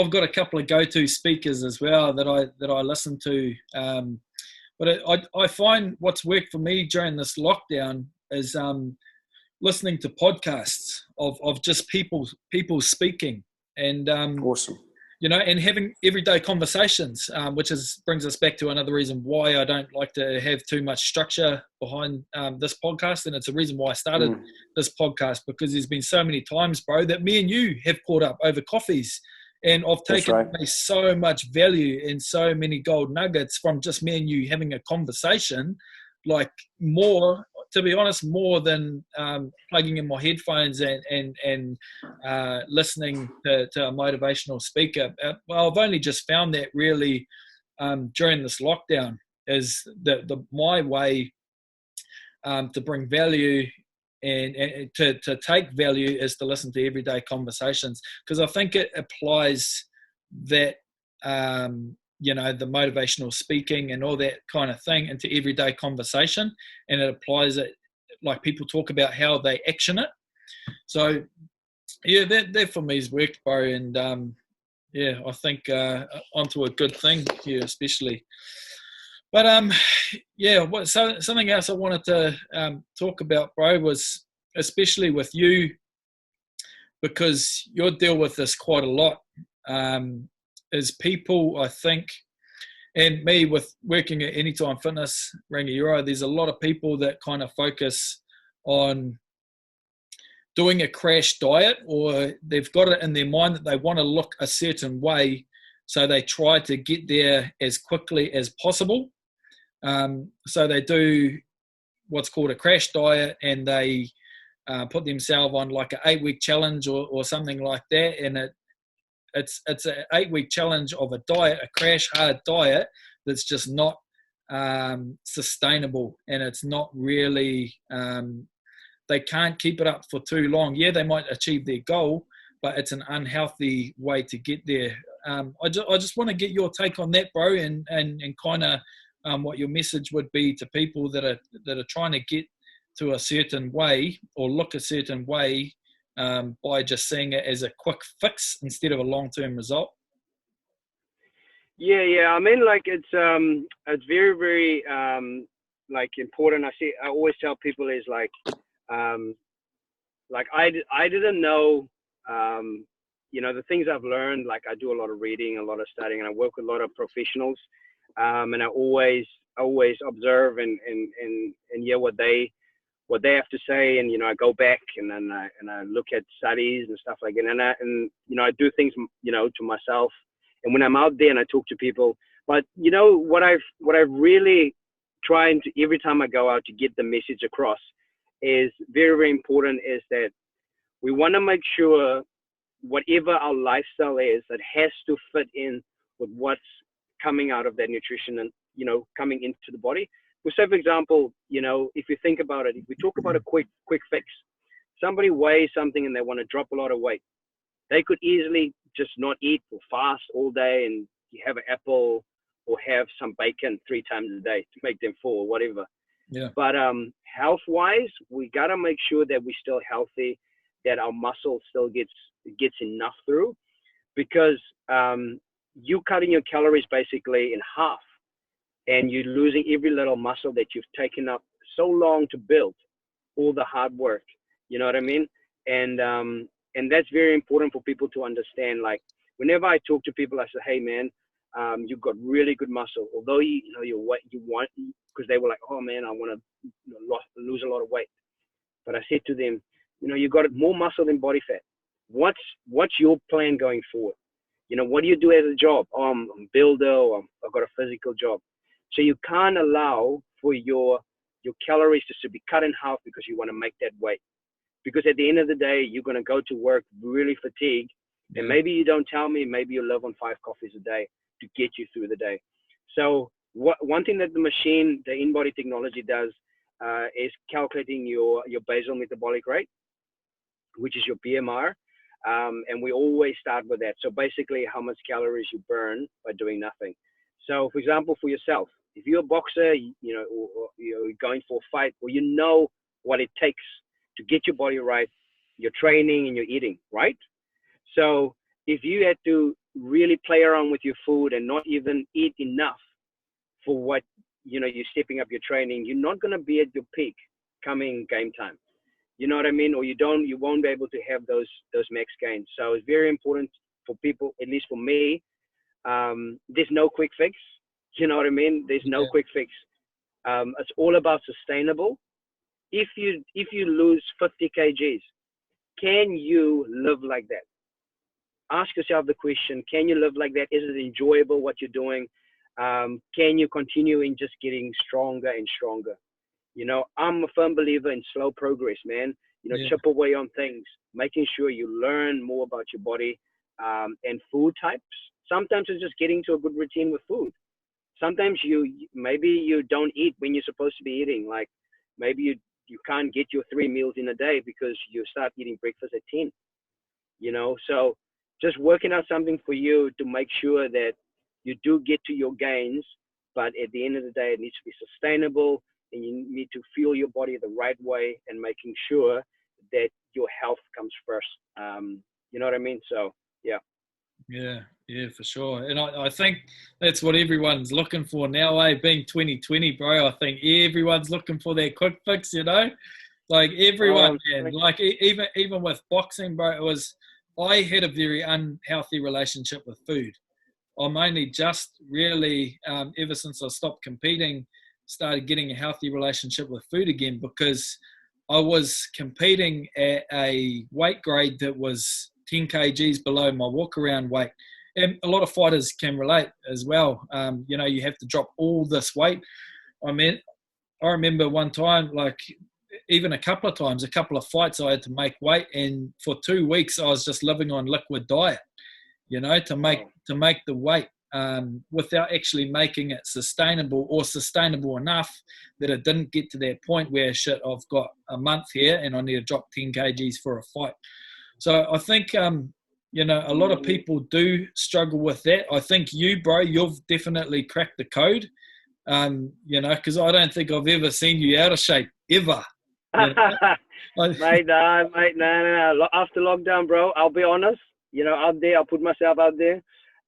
S1: got a couple of go-to speakers as well that I listen to. But I find what's worked for me during this lockdown is listening to podcasts of just people speaking, and
S2: awesome.
S1: You know, and having everyday conversations, which brings us back to another reason why I don't like to have too much structure behind this podcast, and it's a reason why I started this podcast, because there's been so many times, bro, that me and you have caught up over coffees. And I've taken away so much value and so many gold nuggets from just me and you having a conversation, like more, to be honest, more than plugging in my headphones and listening to a motivational speaker. Well, I've only just found that really during this lockdown is my way to bring value and to take value is to listen to everyday conversations, because I think it applies that you know, the motivational speaking and all that kind of thing into everyday conversation, and it applies it like people talk about how they action it. So yeah, that for me has worked, bro, and yeah, I think onto a good thing here especially. But yeah, something else I wanted to talk about, bro, was especially with you, because you deal with this quite a lot, is people, I think, and me with working at Anytime Fitness, Rangiora, there's a lot of people that kind of focus on doing a crash diet, or they've got it in their mind that they want to look a certain way, so they try to get there as quickly as possible. So they do what's called a crash diet, and they put themselves on like an 8-week challenge or something like that. And it's an 8-week challenge of a diet, a crash hard diet that's just not sustainable, and it's not really, they can't keep it up for too long. Yeah, they might achieve their goal, but it's an unhealthy way to get there. I just want to get your take on that, bro, and kind of what your message would be to people that are trying to get to a certain way or look a certain way by just seeing it as a quick fix instead of a long-term result.
S3: Yeah. I mean, like it's very, very like important. I always tell people is like I didn't know the things I've learned, like I do a lot of reading, a lot of studying, and I work with a lot of professionals. And I always observe and hear what they have to say. And, I go back and then I look at studies and stuff like that. And I do things, to myself. And when I'm out there and I talk to people, but what I've really trying to, every time I go out to get the message across, is very, very important, is that we want to make sure whatever our lifestyle is, that has to fit in with what's coming out of that nutrition and, coming into the body. So, say, for example, if you think about it, if we talk about a quick fix, somebody weighs something and they want to drop a lot of weight, they could easily just not eat or fast all day and you have an apple or have some bacon 3 times a day to make them full or whatever.
S1: Yeah.
S3: But health-wise, we got to make sure that we're still healthy, that our muscle still gets enough through, because you cutting your calories basically in half, and you're losing every little muscle that you've taken up so long to build, all the hard work. You know what I mean? And that's very important for people to understand. Like, whenever I talk to people, I say, hey man, you've got really good muscle. Although you want, because they were like, oh man, I want to lose a lot of weight. But I said to them, you got more muscle than body fat. What's your plan going forward? What do you do as a job? Oh, I'm a builder, or I've got a physical job. So you can't allow for your calories just to be cut in half because you want to make that weight. Because at the end of the day, you're going to go to work really fatigued. And maybe you don't tell me, maybe you live on 5 coffees a day to get you through the day. So one thing that the machine, the in-body technology does, is calculating your basal metabolic rate, which is your BMR. And we always start with that. So basically how much calories you burn by doing nothing. So for example, for yourself, if you're a boxer, or you're going for a fight, or what it takes to get your body right, you're training and you're eating, right? So if you had to really play around with your food and not even eat enough for what, you're stepping up your training, you're not going to be at your peak coming game time. You know what I mean? Or you won't be able to have those max gains. So it's very important for people, at least for me. There's no quick fix. You know what I mean? There's no quick fix. It's all about sustainable. If you lose 50 kgs, can you live like that? Ask yourself the question, can you live like that? Is it enjoyable what you're doing? Can you continue in just getting stronger and stronger? I'm a firm believer in slow progress, man. Chip away on things, making sure you learn more about your body, and food types. Sometimes it's just getting to a good routine with food. Sometimes maybe you don't eat when you're supposed to be eating. Like maybe you can't get your 3 meals in a day because you start eating breakfast at 10. So just working out something for you to make sure that you do get to your gains, but at the end of the day, it needs to be sustainable, and you need to fuel your body the right way and making sure that your health comes first. You know what I mean? So, yeah.
S1: Yeah, for sure. And I think that's what everyone's looking for now, being 2020, bro. I think everyone's looking for their quick fix, like everyone, man. Like even with boxing, bro, I had a very unhealthy relationship with food. I'm only just really, ever since I stopped competing, started getting a healthy relationship with food again, because I was competing at a weight grade that was 10 kgs below my walk-around weight. And a lot of fighters can relate as well. You have to drop all this weight. I remember one time, like even a couple of fights, I had to make weight, and for 2 weeks I was just living on liquid diet, to make the weight, without actually making it sustainable enough that it didn't get to that point where I've got a month here and I need to drop 10 kgs for a fight. So I think, a lot of people do struggle with that. I think you, bro, you've definitely cracked the code, because I don't think I've ever seen you out of shape, ever.
S3: Mate, no. After lockdown, bro, I'll be honest, out there, I'll put myself out there.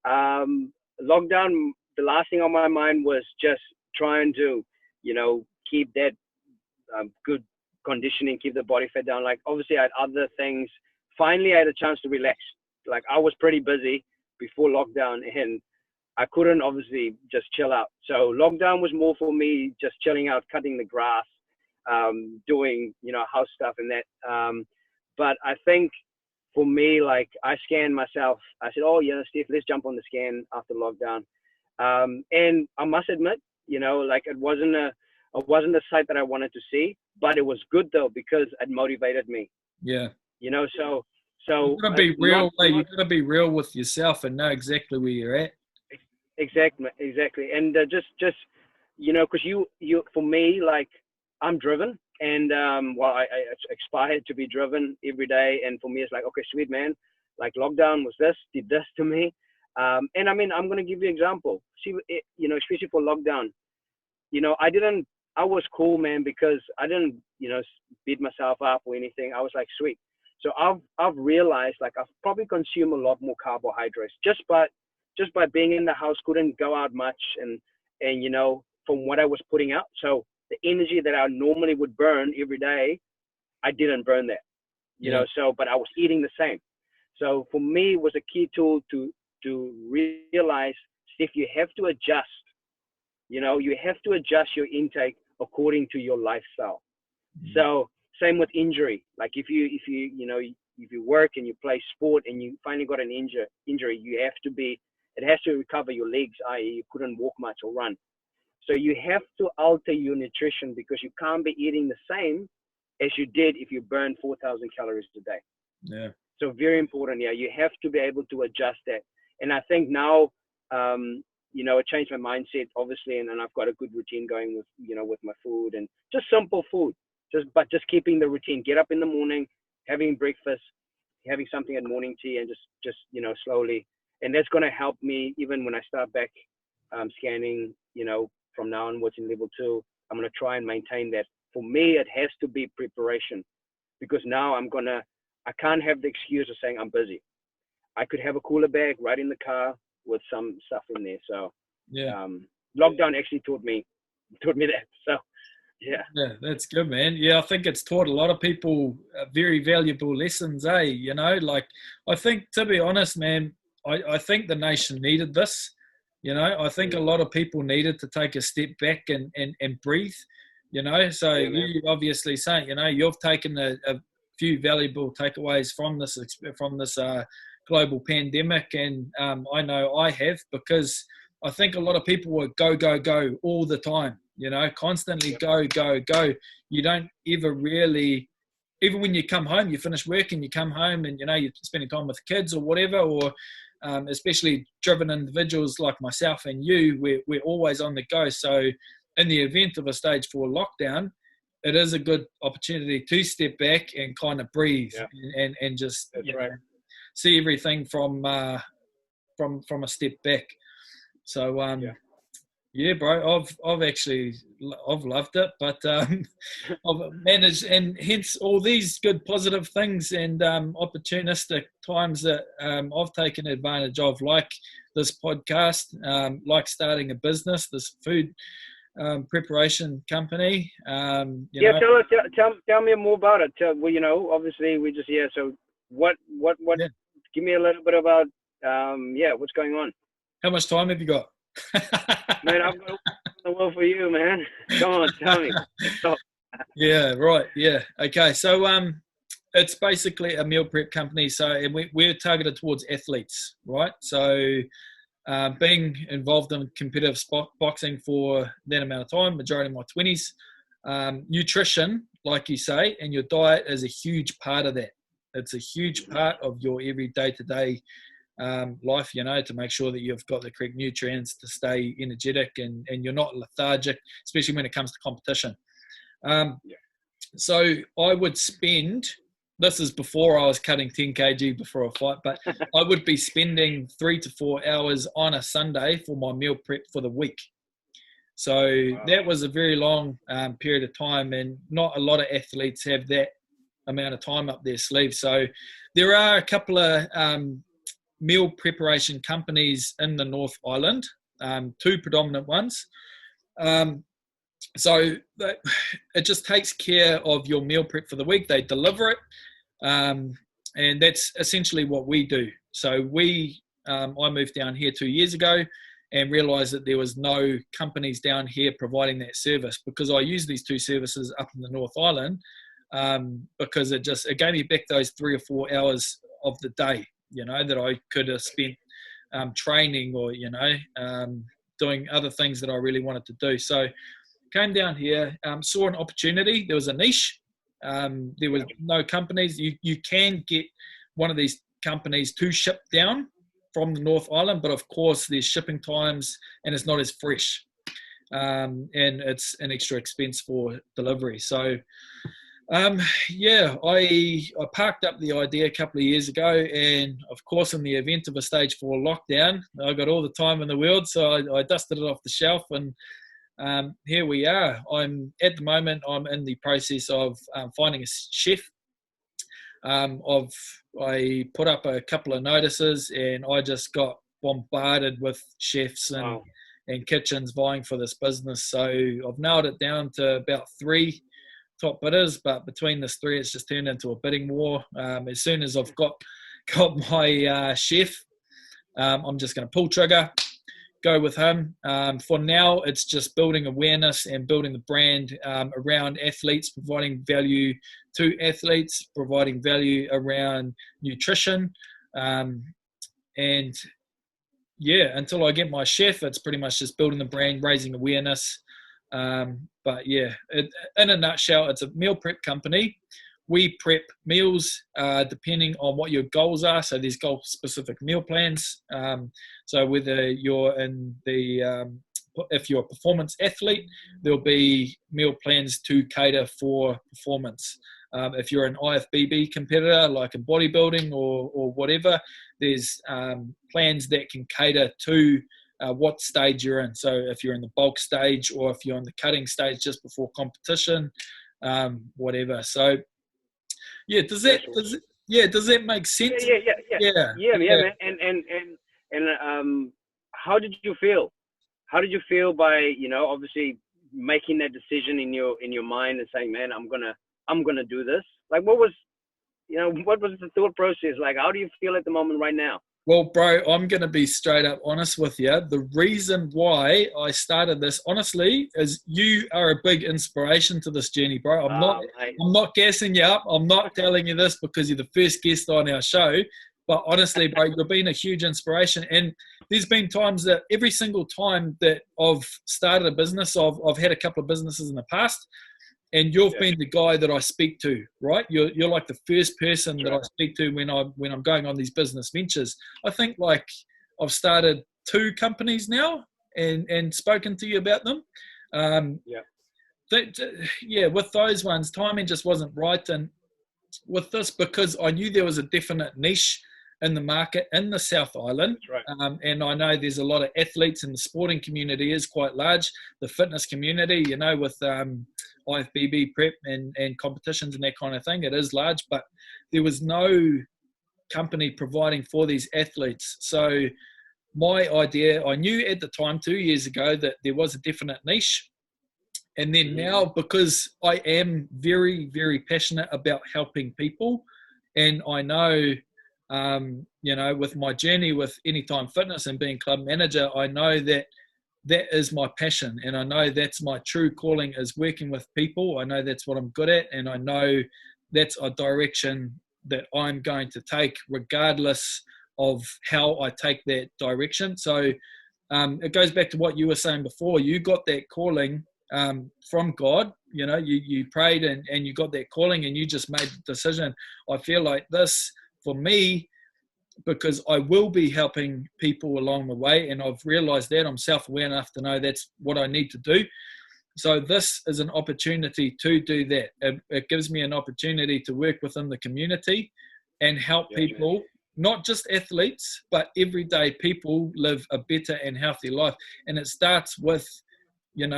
S3: Lockdown, the last thing on my mind was just trying to, keep that good conditioning, keep the body fat down. Like, obviously I had other things. Finally, I had a chance to relax. like I was pretty busy before lockdown, and I couldn't obviously just chill out. So lockdown was more for me just chilling out, cutting the grass, doing, house stuff and that. But I think for me, like I scanned myself. I said, oh yeah, Steph, let's jump on the scan after lockdown. And I must admit, like it wasn't a sight that I wanted to see, but it was good though, because it motivated me.
S1: Yeah.
S3: So
S1: you gotta be real. You gotta be real with yourself and know exactly where you're at.
S3: Exactly. And just because you for me, like I'm driven, and I aspired to be driven every day, and for me it's like, okay, sweet man, like lockdown did this to me, and I mean I'm gonna give you an example. See, especially for lockdown, I was cool, man, because I didn't beat myself up or anything. I was like, sweet. So I've realized, like, I've probably consumed a lot more carbohydrates just by being in the house, couldn't go out much, and from what I was putting out. So the energy that I normally would burn every day, I didn't burn that, but I was eating the same. So for me, it was a key tool to realize if you have to adjust, you have to adjust your intake according to your lifestyle. Mm-hmm. So same with injury. Like if you work and you play sport and you finally got an injury, it has to recover your legs, i.e. you couldn't walk much or run. So you have to alter your nutrition, because you can't be eating the same as you did if you burn 4,000 calories a day.
S1: Yeah.
S3: So very important. Yeah. You have to be able to adjust that. And I think now, it changed my mindset, obviously, and I've got a good routine going with my food, and just simple food, but just keeping the routine. Get up in the morning, having breakfast, having something at morning tea, and just slowly. And that's going to help me even when I start back scanning, from now onwards in level 2. I'm going to try and maintain that. For me, it has to be preparation, because now I can't have the excuse of saying I'm busy. I could have a cooler bag right in the car with some stuff in there. So
S1: yeah,
S3: lockdown actually taught me that. So yeah,
S1: that's good, man. Yeah, I think it's taught a lot of people very valuable lessons, like, I think, to be honest, man, I think the nation needed this. I think a lot of people needed to take a step back and breathe. So you obviously say, you've taken a few valuable takeaways from this global pandemic, and I know I have, because I think a lot of people were go all the time, constantly go. You don't ever really, even when you come home, you finish work and you come home and you're spending time with kids or whatever, or especially driven individuals like myself and you, we're always on the go. So in the event of a stage 4 lockdown, it is a good opportunity to step back and kind of breathe and just see everything from a step back. So bro, I've loved it, but I've managed, and hence all these good positive things and opportunistic times that I've taken advantage of, like this podcast, like starting a business, this food preparation company. Tell
S3: me more about it. Obviously we just so what give me a little bit about what's going on.
S1: How much time have you got?
S3: Man, I've got the world for you, man. Come on, tell me.
S1: Yeah, right. Yeah. Okay. So it's basically a meal prep company. So, and we're targeted towards athletes, right? So being involved in competitive boxing for that amount of time, majority of my 20s, nutrition, like you say, and your diet is a huge part of that. It's a huge part of your every day-to-day life, to make sure that you've got the correct nutrients to stay energetic and you're not lethargic, especially when it comes to competition. So I would spend, this is before I was cutting 10 kg before a fight, but I would be spending 3 to 4 hours on a Sunday for my meal prep for the week. So that was a very long period of time, and not a lot of athletes have that amount of time up their sleeve. So there are a couple of meal preparation companies in the North Island, 2 predominant ones. So it just takes care of your meal prep for the week. They deliver it, and that's essentially what we do. So I moved down here 2 years ago and realised that there was no companies down here providing that service, because I use these two services up in the North Island, because it gave me back those 3 or 4 hours of the day, that I could have spent training or, doing other things that I really wanted to do. So came down here, saw an opportunity. There was a niche. There was no companies. You can get one of these companies to ship down from the North Island, but of course there's shipping times and it's not as fresh, and it's an extra expense for delivery. So I parked up the idea a couple of years ago, and of course in the event of a stage 4 lockdown, I got all the time in the world, so I dusted it off the shelf, and here we are. At the moment I'm in the process of finding a chef. I put up a couple of notices, and I just got bombarded with chefs and kitchens vying for this business. So I've nailed it down to about 3 top bidders, but between this 3, it's just turned into a bidding war. As soon as I've got my chef, I'm just going to pull trigger, go with him. For now, it's just building awareness and building the brand around athletes, providing value to athletes, providing value around nutrition. Until I get my chef, it's pretty much just building the brand, raising awareness. In a nutshell, it's a meal prep company. We prep meals depending on what your goals are. So there's goal-specific meal plans. So whether you're if you're a performance athlete, there'll be meal plans to cater for performance. If you're an IFBB competitor, like in bodybuilding or whatever, there's plans that can cater to what stage you're in. So if you're in the bulk stage, or if you're in the cutting stage just before competition, whatever. So does that make sense?
S3: Yeah, man. And how did you feel? How did you feel by, obviously making that decision in your mind and saying, man, I'm gonna do this? Like, what was the thought process? Like, how do you feel at the moment right now?
S1: Well, bro, I'm going to be straight up honest with you. The reason why I started this, honestly, is you are a big inspiration to this journey, bro. I'm not gassing you up. I'm not telling you this because you're the first guest on our show. But honestly, bro, you've been a huge inspiration. And there's been times that every single time that I've started a business, I've had a couple of businesses in the past, and you've been the guy that I speak to, right? You're like the first person that I speak to when I'm going on these business ventures. I think like I've started 2 companies now and spoken to you about them. With those ones, timing just wasn't right. And with this, because I knew there was a definite niche in the market in the South Island.
S3: That's right.
S1: And I know there's a lot of athletes, and the sporting community is quite large. The fitness community, with IFBB prep and competitions and that kind of thing, it is large, but there was no company providing for these athletes. So my idea, I knew at the time 2 years ago that there was a definite niche. And then now, because I am very, very passionate about helping people, and I know, with my journey with Anytime Fitness and being club manager, I know that is my passion, and I know that's my true calling, is working with people. I know that's what I'm good at, and I know that's a direction that I'm going to take regardless of how I take that direction. So it goes back to what you were saying before. You got that calling from God. You prayed and you got that calling, and you just made the decision. I feel like this, for me, because I will be helping people along the way, and I've realized that I'm self-aware enough to know that's what I need to do. So this is an opportunity to do that. It gives me an opportunity to work within the community and help people, not just athletes, but everyday people live a better and healthy life. And it starts with, your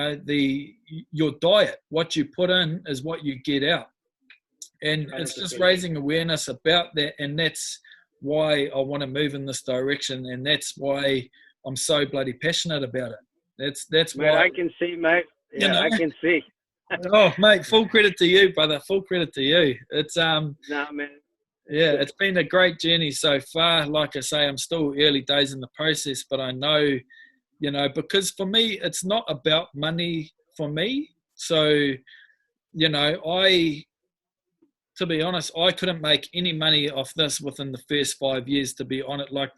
S1: diet. What you put in is what you get out. And 100%. It's just raising awareness about that. And that's why I want to move in this direction. And that's why I'm so bloody passionate about it. That's
S3: why. I can see, mate. Yeah, I can see.
S1: Oh, mate, full credit to you, brother. Full credit to you. It's
S3: Nah, man.
S1: Yeah, it's been a great journey so far. Like I say, I'm still early days in the process, but I know, because for me, it's not about money for me. So, to be honest, I couldn't make any money off this within the first 5 years, to be honest. Like,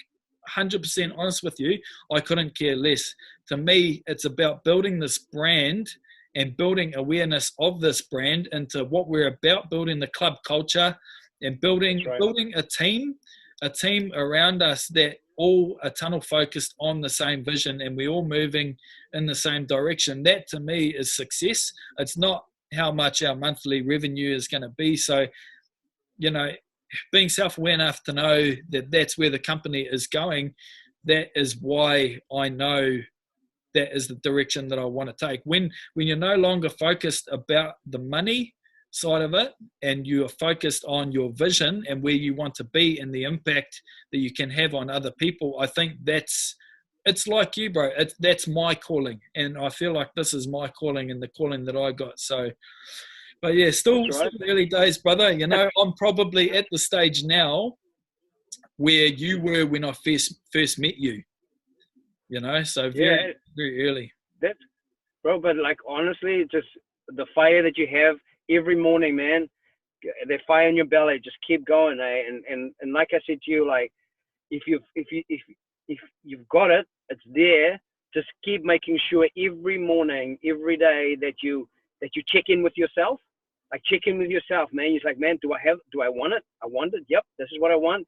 S1: 100% honest with you, I couldn't care less. To me, it's about building this brand and building awareness of this brand into what we're about, building the club culture and building a team around us that all are tunnel focused on the same vision and we're all moving in the same direction. That to me is success. It's not how much our monthly revenue is going to be. So, being self-aware enough to know that that's where the company is going, that is why I know that is the direction that I want to take. When you're no longer focused about the money side of it and you are focused on your vision and where you want to be and the impact that you can have on other people, I think it's like you, bro. That's my calling, and I feel like this is my calling and the calling that I got. So, but yeah, still early days, brother. I'm probably at the stage now where you were when I first met you. So very very early.
S3: That's, bro. But like honestly, just the fire that you have every morning, man. The fire in your belly. Just keep going, and like I said to you, like if you've got it, it's there. Just keep making sure every morning, every day that you check in with yourself. Like check in with yourself, man. You're like, man, do I want it? I want it. Yep, this is what I want.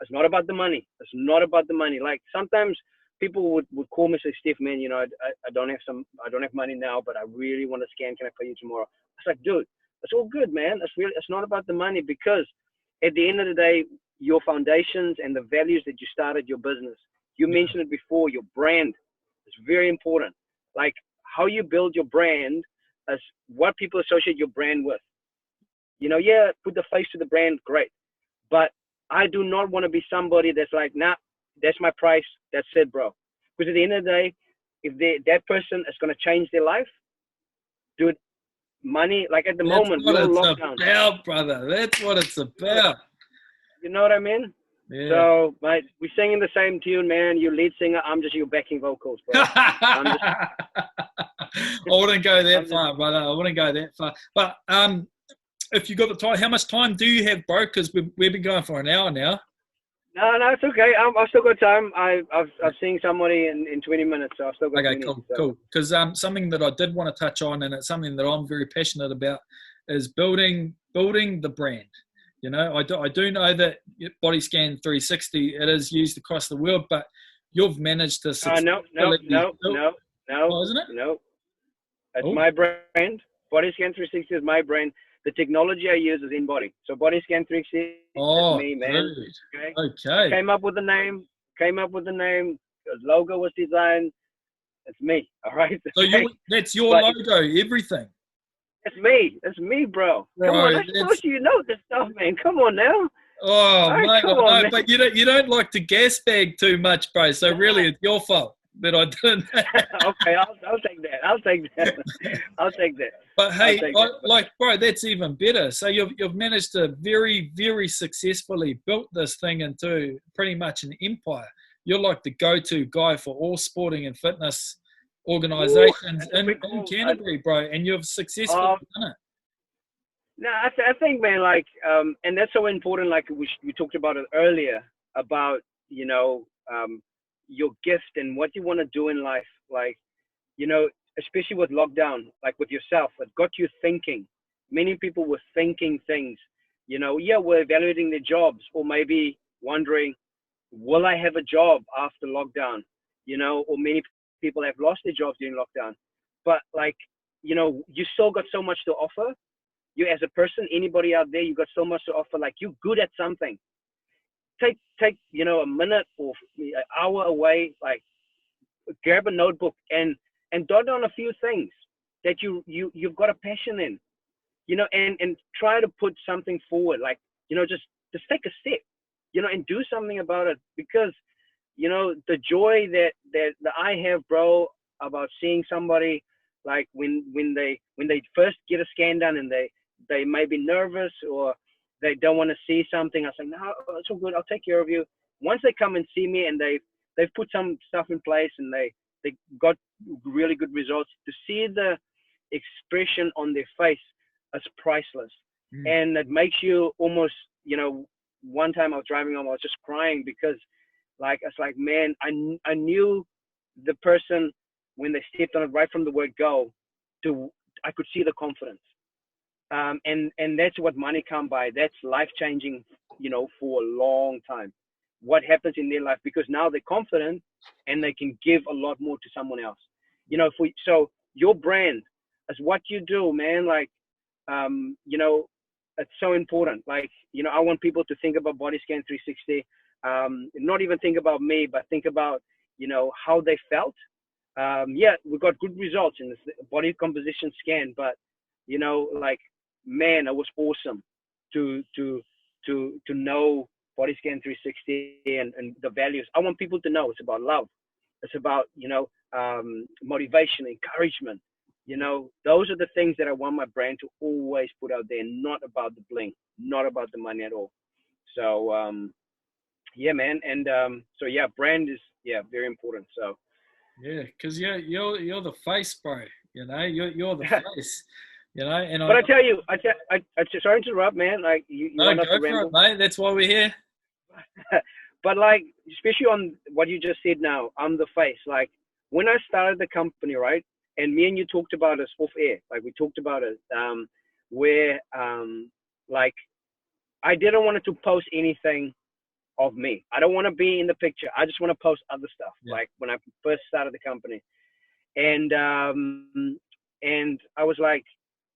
S3: It's not about the money. It's not about the money. Like sometimes people would call me and say, Steph, man, I don't have money now, but I really want to scan. Can I pay you tomorrow? It's like, dude, it's all good, man. It's not about the money, because at the end of the day, your foundations and the values that you started your business, you mentioned it before, your brand is very important. Like how you build your brand is what people associate your brand with. Put the face to the brand, great. But I do not want to be somebody that's like, nah, that's my price. That's it, bro. Because at the end of the day, if that person is going to change their life, dude, money, like at the moment, we're locked down.
S1: That's what it's about, brother. That's what it's about.
S3: You know what I mean? Yeah. So, mate, we're singing the same tune, man. You're lead singer. I'm just your backing vocals, bro.
S1: I wouldn't go that far, brother. I wouldn't go that far. But if you got the time, how much time do you have, bro? Because we've been going for an hour now.
S3: No, it's okay. I've still got time. I've seen somebody in 20 minutes, so I've still got 20.
S1: Cool. Because something that I did want to touch on, and it's something that I'm very passionate about, is building the brand. I do know that Body Scan 360, it is used across the world, but you've managed to
S3: No.
S1: Oh, isn't it?
S3: No. It's my brand. Body Scan 360 is my brand. The technology I use is InBody. So Body Scan 360 is me, man.
S1: Okay.
S3: Came up with the name. The logo was designed. It's me. All right.
S1: So that's your logo, everything.
S3: It's me, bro. Come on, I thought you know this stuff, man. Come on now.
S1: Oh, mate, no, but you don't like to gas bag too much, bro. So really, it's your fault that I didn't.
S3: Okay, I'll take that.
S1: But hey, bro, that's even better. So you've managed to very, very successfully built this thing into pretty much an empire. You're like the go-to guy for all sporting and fitness organizations in Canterbury, bro, and you've successfully done it.
S3: No, I think, man, like, and that's so important. Like we talked about it earlier about, your gift and what you want to do in life. Like, especially with lockdown, like with yourself, it got you thinking. Many people were thinking things, we're evaluating their jobs, or maybe wondering, will I have a job after lockdown? Or many people have lost their jobs during lockdown. But like, you still got so much to offer. You as a person, anybody out there, you got so much to offer. Like, you're good at something. Take a minute or an hour away, like grab a notebook and dot down a few things that you've got a passion in, and try to put something forward. Like, just take a step, and do something about it. Because the joy that I have, bro, about seeing somebody, like when they first get a scan done and they may be nervous, or they don't want to see something. I was like, no, it's all good. I'll take care of you. Once they come and see me and they've put some stuff in place and they got really good results, to see the expression on their face is priceless. And it makes you almost, one time I was driving home, I was just crying because it's like, man, I knew the person when they stepped on it right from the word go I could see the confidence. And that's what money come by. That's life-changing, for a long time. What happens in their life, because now they're confident and they can give a lot more to someone else. So your brand is what you do, man. It's so important. I want people to think about Body Scan 360, not even think about me, but think about, how they felt. We got good results in this body composition scan, but, man, it was awesome to know Body Scan 360 and the values. I want people to know it's about love. It's about, motivation, encouragement. Those are the things that I want my brand to always put out there, not about the bling, not about the money at all. So, yeah, man. And brand is, very important. So,
S1: yeah, because you're the face, bro. You're the face. And
S3: but I tell you, sorry to interrupt, man. You
S1: no, go for it, mate. That's why we're here.
S3: But especially on what you just said now, I'm the face. When I started the company, right, and me and you talked about this off air, we talked about it, where I didn't want to post anything of me. I don't want to be in the picture. I just want to post other stuff. Yeah. When I first started the company, and I was like,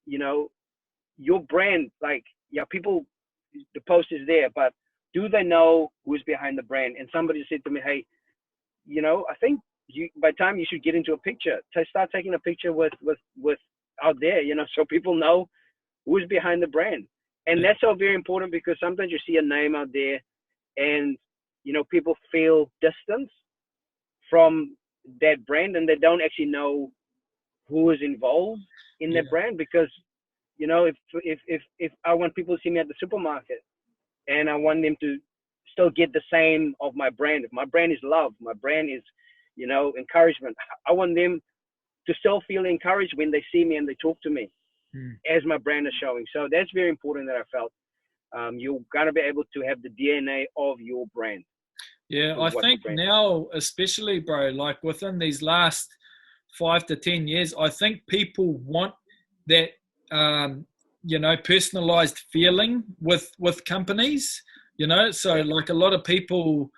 S3: your brand, people, the post is there, but do they know who's behind the brand? And somebody said to me, hey, I think by time you should get into a picture, start taking a picture with out there, so people know who's behind the brand. And that's so very important, because sometimes you see a name out there and, people feel distance from that brand and they don't actually know who is involved in that brand. Because, if I want people to see me at the supermarket and I want them to still get the same of my brand, if my brand is love, my brand is, encouragement, I want them to still feel encouraged when they see me and they talk to me as my brand is showing. So that's very important that I felt. You're going to be able to have the DNA of your brand.
S1: Yeah, I think now, especially, bro, within these last 5 to 10 years, I think people want that, personalized feeling with companies, so a lot of people,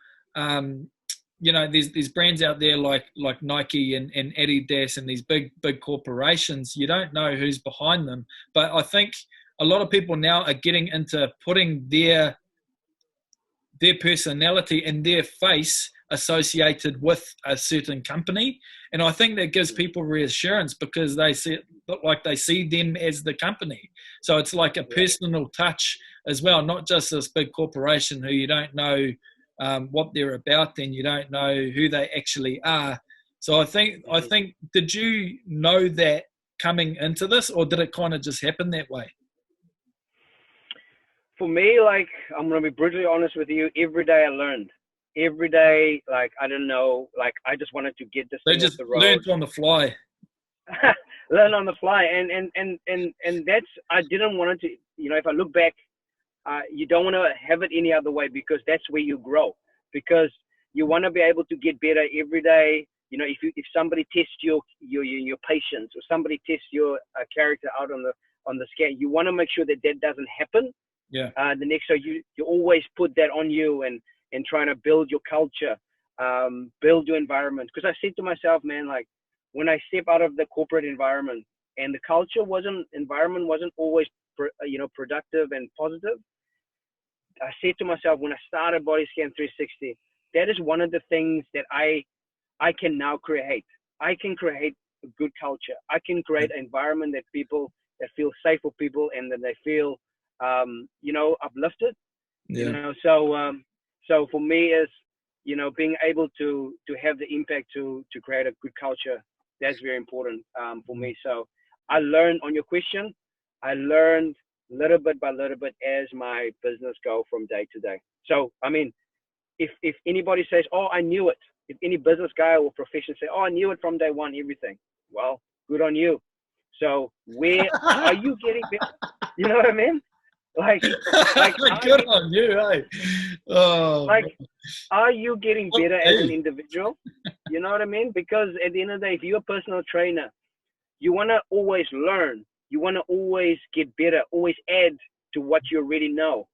S1: there's brands out there like Nike and Adidas and these big corporations. You don't know who's behind them, but I think a lot of people now are getting into putting their personality and their face associated with a certain company, and I think that gives people reassurance, because they see them as the company. So it's like a personal touch as well, not just this big corporation who you don't know what they're about, and you don't know who they actually are. So I think, did you know that coming into this, or did it kind of just happen that way?
S3: For me, I'm going to be brutally honest with you, every day I learned. Every day, I don't know, I just wanted to get this thing off the road.
S1: Learned on the fly.
S3: Learn on the fly. And that's, I didn't want it to, if I look back, you don't want to have it any other way, because that's where you grow. Because you want to be able to get better every day. If somebody tests your patience, or somebody tests your character out on the scan, you want to make sure that doesn't happen.
S1: Yeah.
S3: So you always put that on you, and trying to build your culture, build your environment. Because I said to myself, man, when I step out of the corporate environment and the environment wasn't always productive and positive, I said to myself, when I started Body Scan 360, that is one of the things that I can now create. I can create a good culture. I can create an environment that feel safe for people, and that they feel uplifted.
S1: Yeah.
S3: So for me is, being able to have the impact to create a good culture, that's very important for me. So I learned, on your question, I learned little bit by little bit as my business go from day to day. So, I mean, if anybody says, oh, I knew it, if any business guy or professional say, oh, I knew it from day one, everything, well, good on you. So where are you getting better? You know what I mean? Like
S1: good on you, hey. Oh,
S3: like, are you getting better as an individual? You know what I mean? Because at the end of the day, if you're a personal trainer, you want to always learn. You want to always get better, always add to what you already know.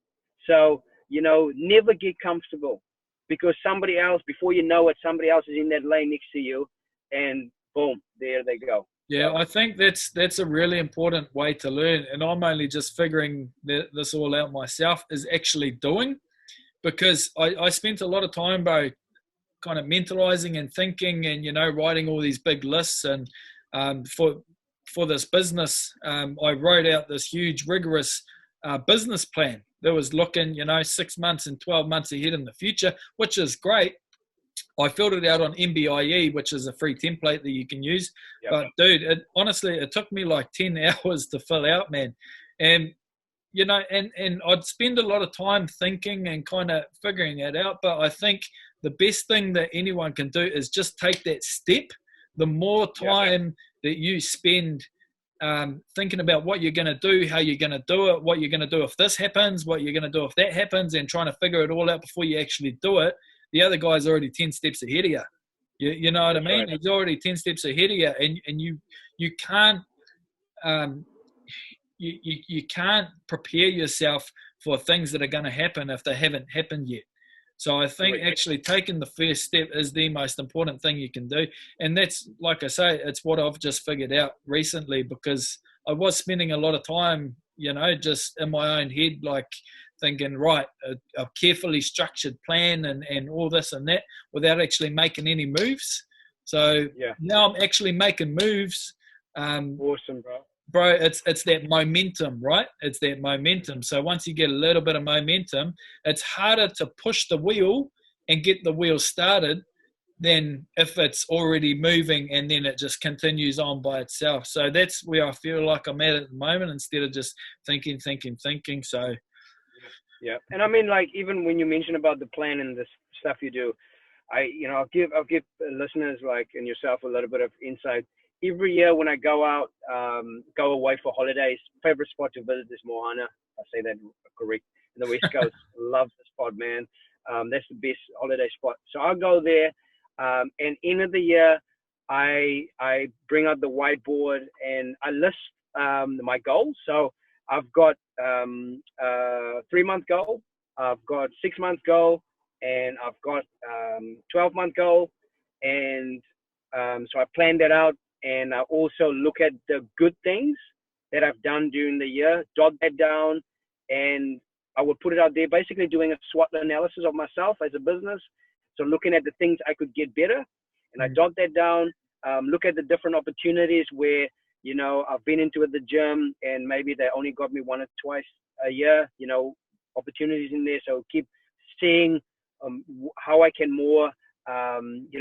S3: So, never get comfortable, because somebody else, before you know it, somebody else is in that lane next to you, and boom, there they go.
S1: Yeah, I think that's a really important way to learn. And I'm only just figuring this all out myself, is actually doing, because I spent a lot of time, bro, kind of mentalizing and thinking and, writing all these big lists. And for this business, I wrote out this huge, rigorous business plan that was looking, 6 months and 12 months ahead in the future, which is great. I filled it out on MBIE, which is a free template that you can use. Yep. But, dude, honestly, it took me like 10 hours to fill out, man. And, and I'd spend a lot of time thinking and kind of figuring it out. But I think the best thing that anyone can do is just take that step. The more time that you spend thinking about what you're going to do, how you're going to do it, what you're going to do if this happens, what you're going to do if that happens, and trying to figure it all out before you actually do it, the other guy's already 10 steps ahead of you. You know what I mean? Right. He's already 10 steps ahead of you, and you can't you can't prepare yourself for things that are going to happen if they haven't happened yet. So I think actually taking the first step is the most important thing you can do. And that's, like I say, it's what I've just figured out recently, because I was spending a lot of time, just in my own head, like thinking, right, a carefully structured plan and all this and that, without actually making any moves. So now I'm actually making moves.
S3: Awesome,
S1: bro, it's that momentum, right? It's that momentum. So once you get a little bit of momentum, it's harder to push the wheel and get the wheel started than if it's already moving and then it just continues on by itself. So that's where I feel like I'm at the moment, instead of just thinking. So
S3: yeah. And I mean, like, even when you mention about the plan and the stuff you do, I'll give listeners like and yourself a little bit of insight. Every year when I go out, go away for holidays, favorite spot to visit is Moana. I say that correct. In the West Coast, love the spot, man. That's the best holiday spot. So I'll go there, and end of the year, I bring out the whiteboard and I list my goals. So I've got 3-month goal, I've got 6-month goal, and I've got 12-month goal, and so I plan that out. And I also look at the good things that I've done during the year, jot that down, and I would put it out there, basically doing a SWOT analysis of myself as a business. So looking at the things I could get better, and I jot that down, look at the different opportunities where, I've been into the gym and maybe they only got me 1 or twice a year, opportunities in there. So keep seeing how I can more,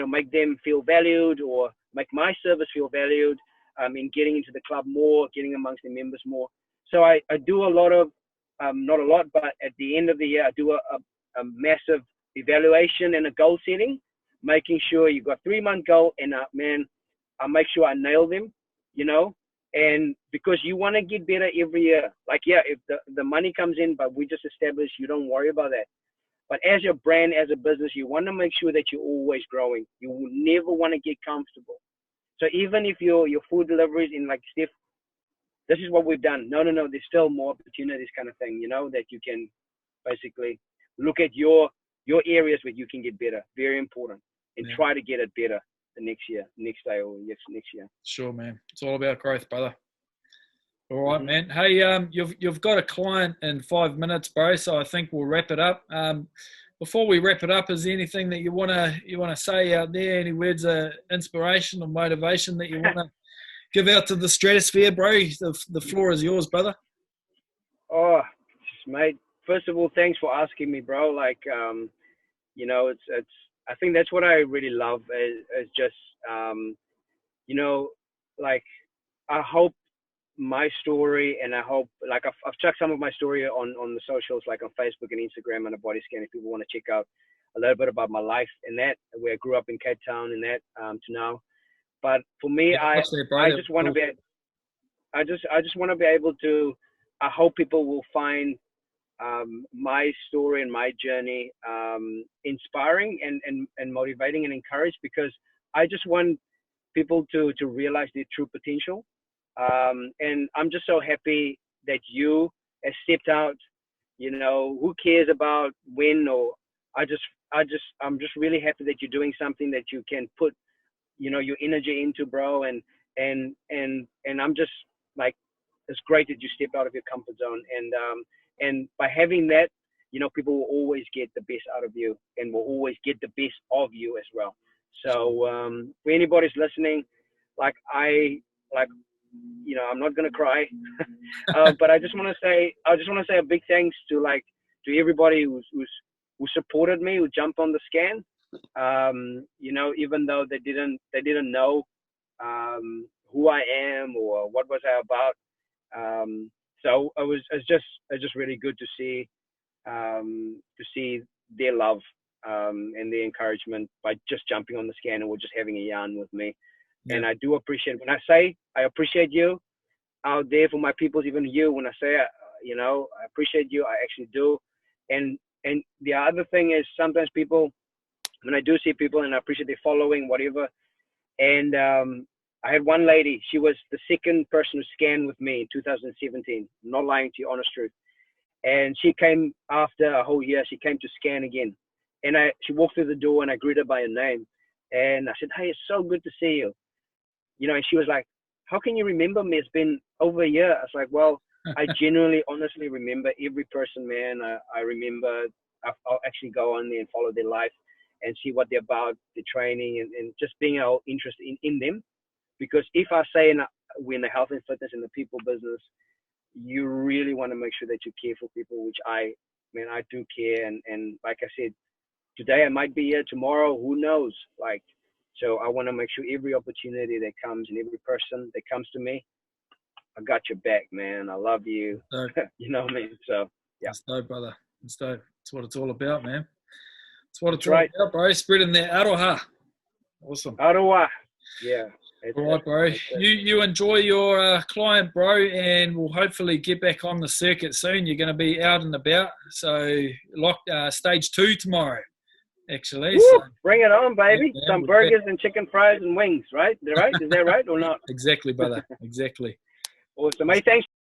S3: make them feel valued, or make my service feel valued, in getting into the club more, getting amongst the members more. So I do a lot of, not a lot, but at the end of the year, I do a massive evaluation and a goal setting, making sure you've got 3-month goal, and I make sure I nail them, and because you want to get better every year. Like, if the money comes in, but we just established, you don't worry about that. But as your brand, as a business, you want to make sure that you're always growing. You will never want to get comfortable. So even if your food deliveries in, like, Steph, this is what we've done. No, there's still more opportunities, kind of thing, that you can basically look at your areas where you can get better. Very important. And try to get it better the next year, next day, or next year.
S1: Sure, man. It's all about growth, brother. All right, man. Hey, you've got a client in 5 minutes, bro. So I think we'll wrap it up. Before we wrap it up, is there anything that you wanna say out there? Any words of inspiration or motivation that you wanna give out to the stratosphere, bro? The floor is yours, brother.
S3: Oh, mate. First of all, thanks for asking me, bro. Like, it's. I think that's what I really love is just, like, I hope my story, and I hope, like, I've chucked some of my story on the socials, like on Facebook and Instagram, and a body scan, if people want to check out a little bit about my life and that, where I grew up in Cape Town and that, to now. But for me, I just want to be, I just want to be able to, I hope people will find my story and my journey inspiring and motivating and encouraged, because I just want people to realize their true potential. And I'm just so happy that you have stepped out. You know, who cares about when, or I'm just really happy that you're doing something that you can put, you know, your energy into, bro. And I'm just like, it's great that you stepped out of your comfort zone. And by having that, you know, people will always get the best out of you, and will always get the best of you as well. So for anybody's listening, you know, I'm not gonna cry, but I just want to say a big thanks to everybody who supported me, who jumped on the scan. You know, even though they didn't know who I am or what was I about. So it's just really good to see their love and their encouragement by just jumping on the scan or just having a yarn with me. Yeah. And I do appreciate, when I say I appreciate you out there for my peoples, even you, when I say, you know, I appreciate you, I actually do. And the other thing is, sometimes people, when I do see people and I appreciate their following, whatever. And I had one lady, she was the second person to scan with me in 2017, not lying to you, honest truth. And she came after a whole year, she came to scan again. And she walked through the door and I greeted her by her name. And I said, hey, it's so good to see you. You know, and she was like, how can you remember me? It's been over a year. I was like, well, I genuinely, honestly remember every person, man. I remember, I'll actually go on there and follow their life and see what they're about, the training, and just being our interest in them. Because if I say we're in the health and fitness and the people business, you really want to make sure that you care for people, which I do care. And like I said, today I might be here, tomorrow, who knows? So I want to make sure every opportunity that comes and every person that comes to me, I got your back, man. I love you. You know what I mean? So, yeah.
S1: It's dope, brother. It's dope. It's what it's all about, man. It's what it's all about, bro. Spreading the aroha. Awesome.
S3: Aroha. Yeah.
S1: All right, bro. You enjoy your client, bro, and we'll hopefully get back on the circuit soon. You're going to be out and about. So, stage 2 tomorrow, actually.
S3: Woo,
S1: so,
S3: bring it on, baby. Yeah, some burgers and chicken fries and wings, right? Is that right or not?
S1: Exactly, brother. Exactly.
S3: Awesome. Hey, thanks.